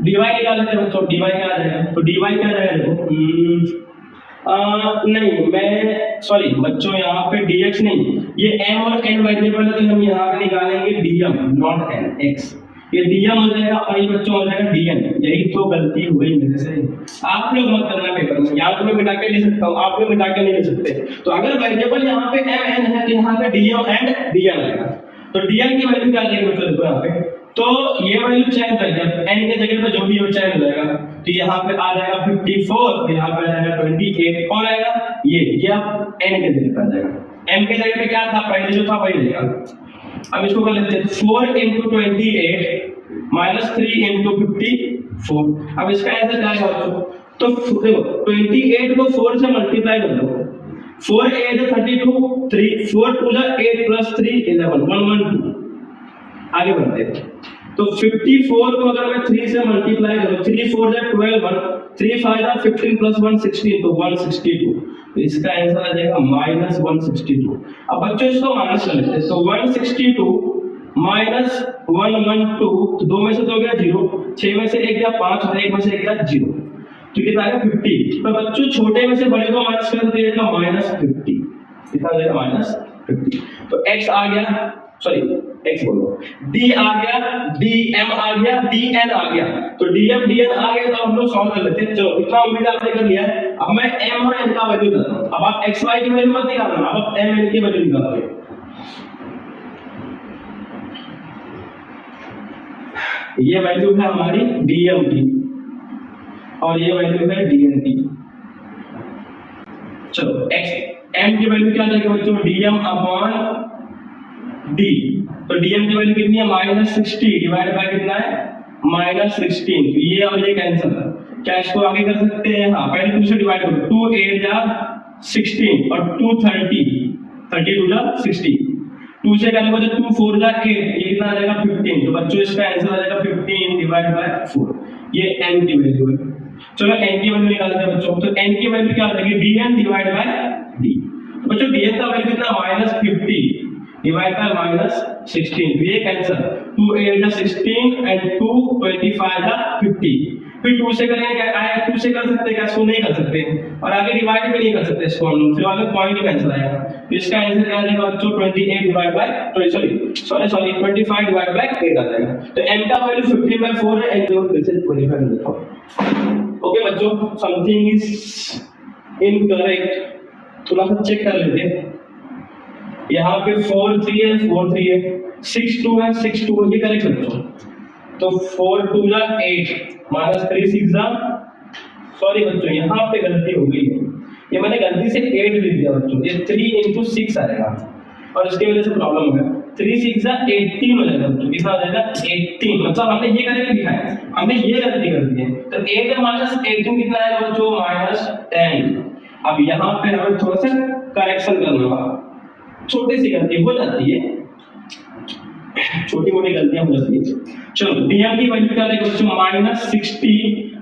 डीवाई निकाल लेते हैं बच्चों, डीवाई क्या आ जाएगा, तो डीवाई क्या आ जाएगा देखो, नहीं मैं सॉरी बच्चों यहाँ पे dx नहीं, ये m और n वेरिएबल है तो हम यहाँ पे निकालेंगे dm नॉट n x, ये dm हो जाएगा और ये बच्चों हो जाएगा dn। यही तो गलती हुई मेरे से, आप लोग मत करना पेपर में, यहाँ पे मैं मिटा के ले सकता हूँ, आप लोग मिटा के नहीं ले सकते। तो अगर वेरिएबल यहाँ पे m n है तो यहाँ पे dm एंड dn आएगा, तो dn की वैल्यू क्या आ जाएगी मतलब देखो यहाँ पे, तो ये वैल्यू चेंज कर दिया, n के जगह पे जो भी हो चेंज हो जाएगा, तो यहाँ पे आ जाएगा 54, यहाँ पे आ जाएगा 28, कौन आएगा ये अब n के जगह पे आ जाएगा, m के जगह पे क्या था पहले जो था वही रहेगा। अब इसको कर लेते हैं 4 × 28 -3 × 54, अब इसका आंसर क्या आएगा बच्चों, तो देखो 28 को 4 से मल्टीप्लाई कर दो, 4 8 32 3 4 2 8 + 3 11 112, आगे बढ़ते हैं। तो 54 को अगर मैं 3 से मल्टीप्लाई करूं, 3 4 जा 12 1 3 5 जा 15 + 1 16, तो 162, तो इसका आंसर आ जाएगा -162। अब बच्चों इसको माइनस कर लेते हैं, तो 162 -112, तो 2 में से 2 गया 0, 6 में से 1 गया 5 और 1 में से 1 गया 0, तो कितना आएगा 50। तो बच्चों छोटे में से बड़े को माइनस कर देगा -50, कितना आ जाएगा -50। तो x आ गया, सॉरी x बोलो, d आ गया, dm आ गया, dn आ गया, तो dm dn आ गया तो हम लोग सॉल्व कर लेते हैं। चलो इतना उम्मीद आपने कर लिया है, अब मैं m और n का वैल्यू बताता हूं। अब आप xy की वैल्यू मत निकालना, अब आप m n की वैल्यू निकालोगे। ये वैल्यू है हमारी dm की और ये वैल्यू है dn की। चलो x m की वैल्यू क्या आ जाएगी बच्चों, dm अपॉन d, तो dm की वैल्यू कितनी है -60 डिवाइड बाय कितना है -16, तो ये और ये कैंसिल है। क्या इसको आगे कर सकते हैं, हाँ पहले 2 से डिवाइड करो, 2 8 जा 16 और 2 30 32 जा 60, 2 से करेंगे तो 2 4 जा 8, ये कितना आ जाएगा 15, तो बच्चों इसका आंसर आ जाएगा 15 डिवाइड बाय 4, ये n की वैल्यू है। चलो n की वैल्यू निकालते हैं बच्चों, तो n की वैल्यू क्या आ जाएगी, dn डिवाइड बाय d, तो बच्चों dn का वैल्यू कितना -50 डिवाइड बाय -16, तो ये कैंसिल, 2 8 जा 16 एंड 2 25 जा 50, फिर 2 से करेंगे क्या आया, 2 से कर सकते हैं क्या, इसको नहीं कर सकते और आगे डिवाइड भी नहीं कर सकते इसको हम लोग, फिर आगे पॉइंट ही कैंसिल आएगा, तो इसका आंसर क्या आ जाएगा बच्चों 28 डिवाइड बाय 25 डिवाइड बाय 8 आ जाएगा। तो n का वैल्यू 50/4 है, n की वैल्यू 25 लिखो। ओके बच्चों, समथिंग इज इनकरेक्ट, थोड़ा सा चेक कर लेते हैं। यहाँ पे 4 3 है 4 3 है, 6 2 है 6 2 है, ये करेक्ट बच्चों। तो 4 2 जा 8 -3 6 जा, सॉरी बच्चों यहाँ पे गलती हो गई है, ये मैंने गलती से 8 लिख दिया बच्चों, ये 3 × 6 आएगा और इसकी वजह से प्रॉब्लम हो गया। 3 6 जा 18 हो जाएगा बच्चों, कितना हो जाएगा 18, मतलब हमने ये करके लिखा है, हमने ये गलती कर दी है। तो 8 -18 कितना आएगा बच्चों -10। अब यहाँ पे हमें थोड़ा सा करेक्शन करना होगा, छोटी सी गलती हो जाती है, छोटी मोटी गलतियां हो जाती है। चलो dm की वैल्यू क्या आएगी बच्चों -60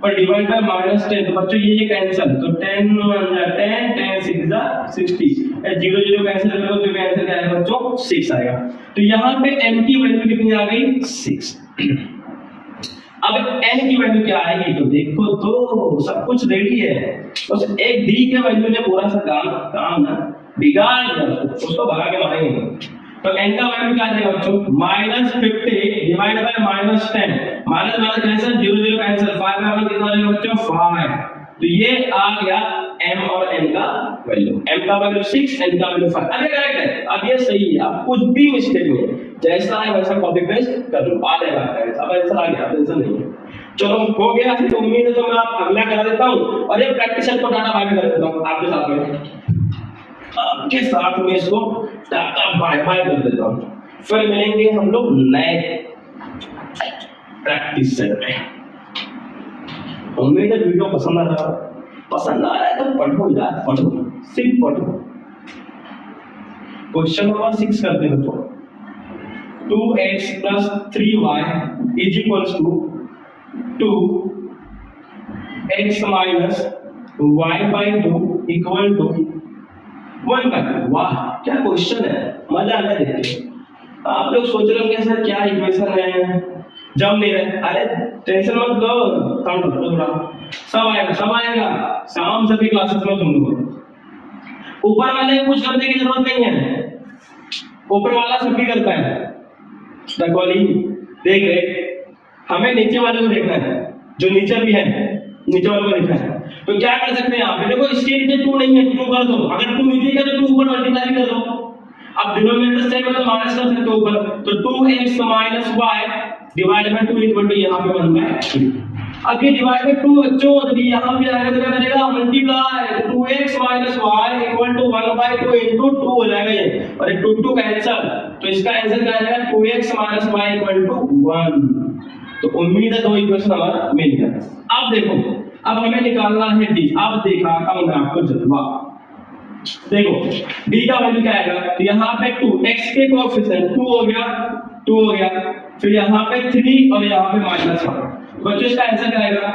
और डिवाइड बाय -10, तो बच्चों ये कैंसिल, तो 10 1 जा 10 10 6 जा 60, 0 0 कैंसिल करो तो आंसर क्या आएगा बच्चों 6 आएगा। तो यहाँ पे m की वैल्यू कितनी आ गई 6। अब n की वैल्यू क्या आएगी, तो देखो तो सब कुछ रेडी है, बस एक d के वैल्यू ने पूरा सा काम ना बिगाड़ दिया, उसको भगा के मारेंगे। तो n का वैल्यू क्या आ जाएगा बच्चों, -50 divide by -10, minus minus cancel, 0 0 cancel, 5 का वैल्यू कितना आ जाएगा बच्चों 5। तो ये आ गया m और n का वैल्यू, m का वैल्यू 6, n का वैल्यू 5। अब ये करेक्ट है, अब ये सही है, अब कुछ भी मिस्टेक नहीं है, जैसा है वैसा कॉपी पेस्ट कर लो, आ जाएगा आंसर। अब आंसर आ गया, टेंशन नहीं है। चलो हो गया है, तो उम्मीद है तो मैं आप अगला करा देता हूं और ये प्रैक्टिस को डाटा बाय कर देता हूं आपके साथ में इसको डाटा बाय बाय कर देता हूं, फिर मिलेंगे हम लोग नए प्रैक्टिस सेट में। उम्मीद है वीडियो पसंद आ रहा है, पसंद आ रहा है तो पढ़ो यार, पढ़ो, सिर्फ पढ़ो। क्वेश्चन नंबर 6 करते हैं बच्चों, 2x + 3y = 2x - y/2 = 1/2। वाह क्या क्वेश्चन है, मजा आ रहा है देख के। आप लोग सोच रहे होंगे सर क्या इक्वेशन है, जम नहीं रहे, अरे टेंशन मत लो, काउंट करो थोड़ा, सब आएगा शाम से भी क्लासेस में तुम लोग। ऊपर वाले को कुछ करने की जरूरत नहीं है, ऊपर वाला सब भी करता है। रखवाली देख रहे, हमें नीचे वाले को देखना है, जो नीचे भी है नीचे वाले को देखना है। तो क्या कर सकते हैं आप, देखो इसके नीचे 2 नहीं है, 2 कर दो, अगर 2 नीचे है तो 2 ऊपर मल्टीप्लाई कर दो। अब डिनोमिनेटर साइड में तो माइनस कर सकते हो ऊपर, तो 2x - y divide by 2 equal to यहां पे 1/3। अब ये डिवाइड बाय 2 बच्चों जब यहां पे आएगा तो क्या करेगा, मल्टीप्लाई, 2x - y = 1/2 into 2 हो जाएगा ये, और ये 2 कैंसिल, तो इसका आंसर क्या आ जाएगा 2x - y = 1। तो उम्मीद है 2 इक्वेशन हमारा मिल गया। अब देखो, अब हमें निकालना है d। अब दिखाता हूं मैं आपको जल्वा, देखो d का वैल्यू क्या आएगा, तो यहाँ पे 2 x के कोएफिशिएंट 2 हो गया, फिर यहाँ पे 3 और यहाँ पे -1। बच्चों इसका आंसर क्या आएगा,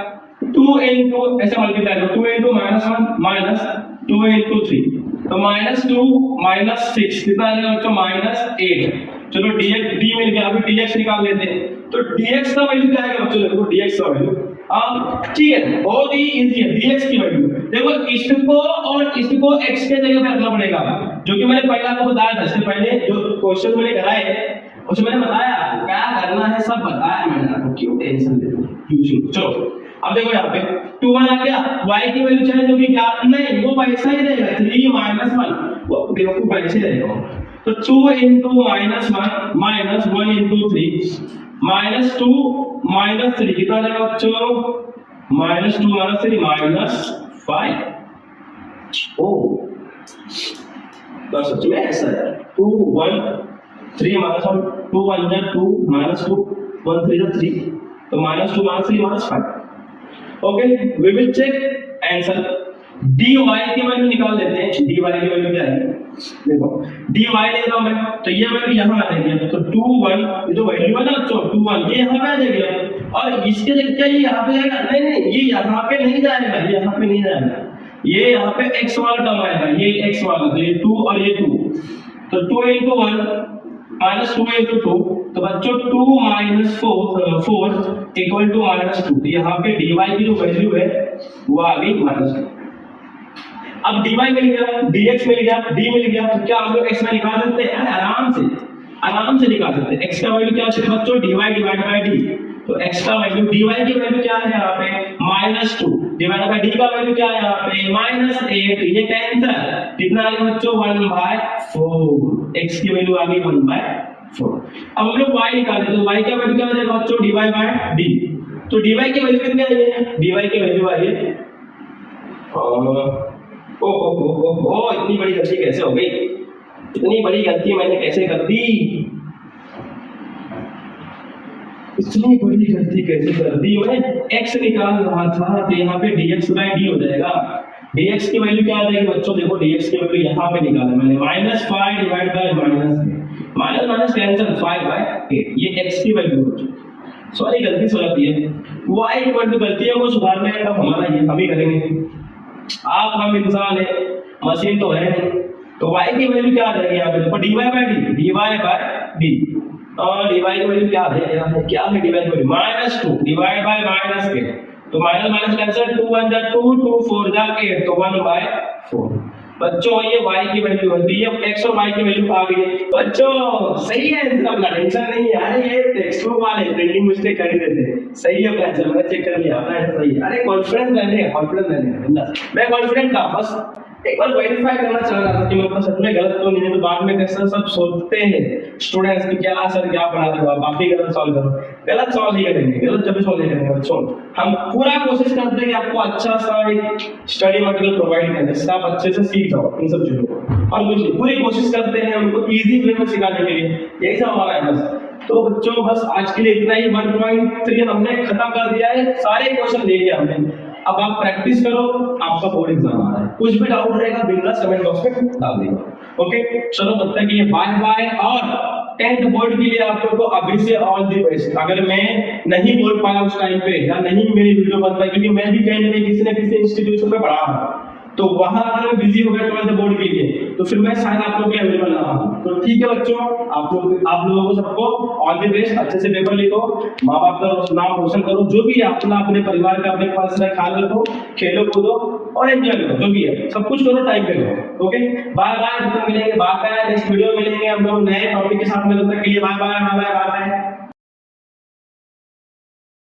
2 into ऐसे मल्टीप्लाई करो, 2 into -1 माइनस 2 into 3, तो -2 - 6 कितना आ जाएगा बच्चों -8। चलो d मिल गया, अभी dx निकाल लेते हैं। तो dx का वैल्यू क्या आएगा बच्चों, देखो dx का वैल्यू ठीक है, बहुत ही इजी है। dx की वैल्यू देखो, इसको और इसको x के जगह पे रखना पड़ेगा, जो कि मैंने पहले आपको बताया था, इससे पहले जो क्वेश्चन मैंने कराए उसमें मैंने बताया क्या करना है, सब बताया मैंने आपको, क्यों टेंशन ले रहे हो। चलो अब देखो यहाँ पे 2 1 आ गया, y की वैल्यू चाहे जो भी क्या नहीं, वो वैसा ही रहेगा, 3 - 1 वो बेवकूफ वैसे ही रहेगा। तो 2 into -1 minus 1 into 3 -2 - 3 कितना आ जाएगा बच्चों, -2 - 3 -5। ओ तो सच में ऐसा है, 2 1 3 -1 2 1 जा 2 -2 1 3 जा 3, तो -2 - 3 -5। Okay, we will check answer. dy की वैल्यू निकाल लेते हैं, dy की वैल्यू क्या है, देखो dy ले रहा हूं मैं, तो ये वैल्यू यहां आ जाएगी, तो 2 1 ये जो वैल्यू है ना बच्चों 2 1 ये यहां पे आ जाएगी, और इसके जगह क्या ये यहां पे आएगा, नहीं ये यहां पे नहीं जाएगा, ये यहां पे नहीं जाएगा, ये यहां पे x वाला टर्म आएगा, ये x वाला, तो ये 2 और ये 2, तो 2 into 1 -2 into 2, तो बच्चों 2 - 4 इक्वल टू -2। यहाँ पे dy की जो वैल्यू है वो आ गई -2। अब dy मिल गया, dx मिल गया, d मिल गया, तो क्या हम लोग x में निकाल सकते हैं, आराम से निकाल सकते हैं। x का वैल्यू क्या है बच्चों, dy डिवाइड बाय d, तो x का वैल्यू dy की वैल्यू क्या है यहाँ पे -2 डिवाइड बाय d का वैल्यू क्या है यहाँ पे -8, ये कैंसिल, कितना आ गया बच्चों 1/4, x की वैल्यू आ गई 1/4। अब हम लोग y निकालें, तो y का वैल्यू क्या आ जाएगा बच्चों dy बाय d, तो dy की वैल्यू कितनी आई है, dy की वैल्यू आई है ओ इतनी बड़ी गलती कैसे हो गई, इतनी बड़ी गलती मैंने कैसे कर दी, इतनी बड़ी गलती कैसे कर दी, मैं x निकाल रहा था, तो यहाँ पे dx बाय d हो जाएगा। dx की वैल्यू क्या आ जाएगी बच्चों, देखो dx की वैल्यू यहाँ पे निकाला मैंने, -5 डिवाइड बाय माइनस कैंसिल 5/8, ये x की वैल्यू बच्चों, सॉरी गलती से हो जाती है, y इक्वल टू गलतियों को सुधारने का हमारा ये हम ही करेंगे, आप हम इंसान है, मशीन तो है नहीं, तो y की वैल्यू क्या आ जाएगी यहाँ पे, dy बाय d, और dy की वैल्यू क्या है, क्या है dy की वैल्यू -2 डिवाइड बाय -8, तो माइनस कैंसिल, 2 1 जा 2 2 4 जा 8, तो 1/4। बच्चों ये y की वैल्यू होती है, x और y की वैल्यू आ गई है बच्चों। सही है आंसर, अपना टेंशन नहीं है। अरे ये टेक्स्ट बुक वाले प्रिंटिंग मिस्टेक कर ही देते हैं। सही है अपना आंसर, मैंने चेक कर लिया, अपना आंसर सही है। अरे कॉन्फिडेंस रहने, मैं कॉन्फिडेंट था, बस एक बार वेरीफाई करना चाह रहा था कि मतलब सच में गलत तो नहीं है। तो बाद में कैसे सब सोचते हैं स्टूडेंट्स की क्या सर क्या पढ़ा रहे हो, बाकी गलत सॉल्व करो। गलत सॉल्व नहीं करेंगे, गलत जब भी सॉल्व नहीं करेंगे बच्चों। हम पूरा कोशिश करते हैं कि आपको अच्छा सा एक स्टडी मटेरियल प्रोवाइड करें जिससे आप अच्छे से सीख जाओ इन सब चीजों को, और कुछ नहीं, पूरी कोशिश करते हैं उनको इजी वे में सिखाने के लिए। यही सब हमारा है बस। तो बच्चों बस आज के लिए इतना ही। 1.3 हमने खत्म कर दिया है, सारे क्वेश्चन ले लिया हमने। अब आप प्रैक्टिस करो, आपका बोर्ड एग्जाम आ रहा है। कुछ भी डाउट रहेगा बिंदास कमेंट बॉक्स में डाल देगा। ओके चलो तब तक ये बाय बाय। और 10th बोर्ड के लिए आप लोगों को अभी से ऑल द बेस्ट। अगर मैं नहीं बोल पाया उस टाइम पे या नहीं मेरी वीडियो बन पाई, क्योंकि मैं भी कहीं ना कहीं किसी न किसी इंस्टीट्यूशन में पढ़ा हूँ, तो वहां अगर मैं बिजी हो गया 12th बोर्ड के लिए तो फिर मैं शायद आप लोगों के अवेलेबल ना हूं। तो ठीक है बच्चों, आप लोगों को सबको ऑल द बेस्ट। अच्छे से पेपर लिखो, माँ बाप का नाम रोशन करो, जो भी है अपना अपने परिवार का अपने पास ख्याल रखो, खेलो कूदो और एंजॉय करो, जो भी है सब कुछ करो, टाइम पे करो। ओके बाय बाय, मिलेंगे, बाय बाय। नेक्स्ट वीडियो मिलेंगे हम लोग नए टॉपिक के साथ में। तब तक के लिए bye bye bye bye bye.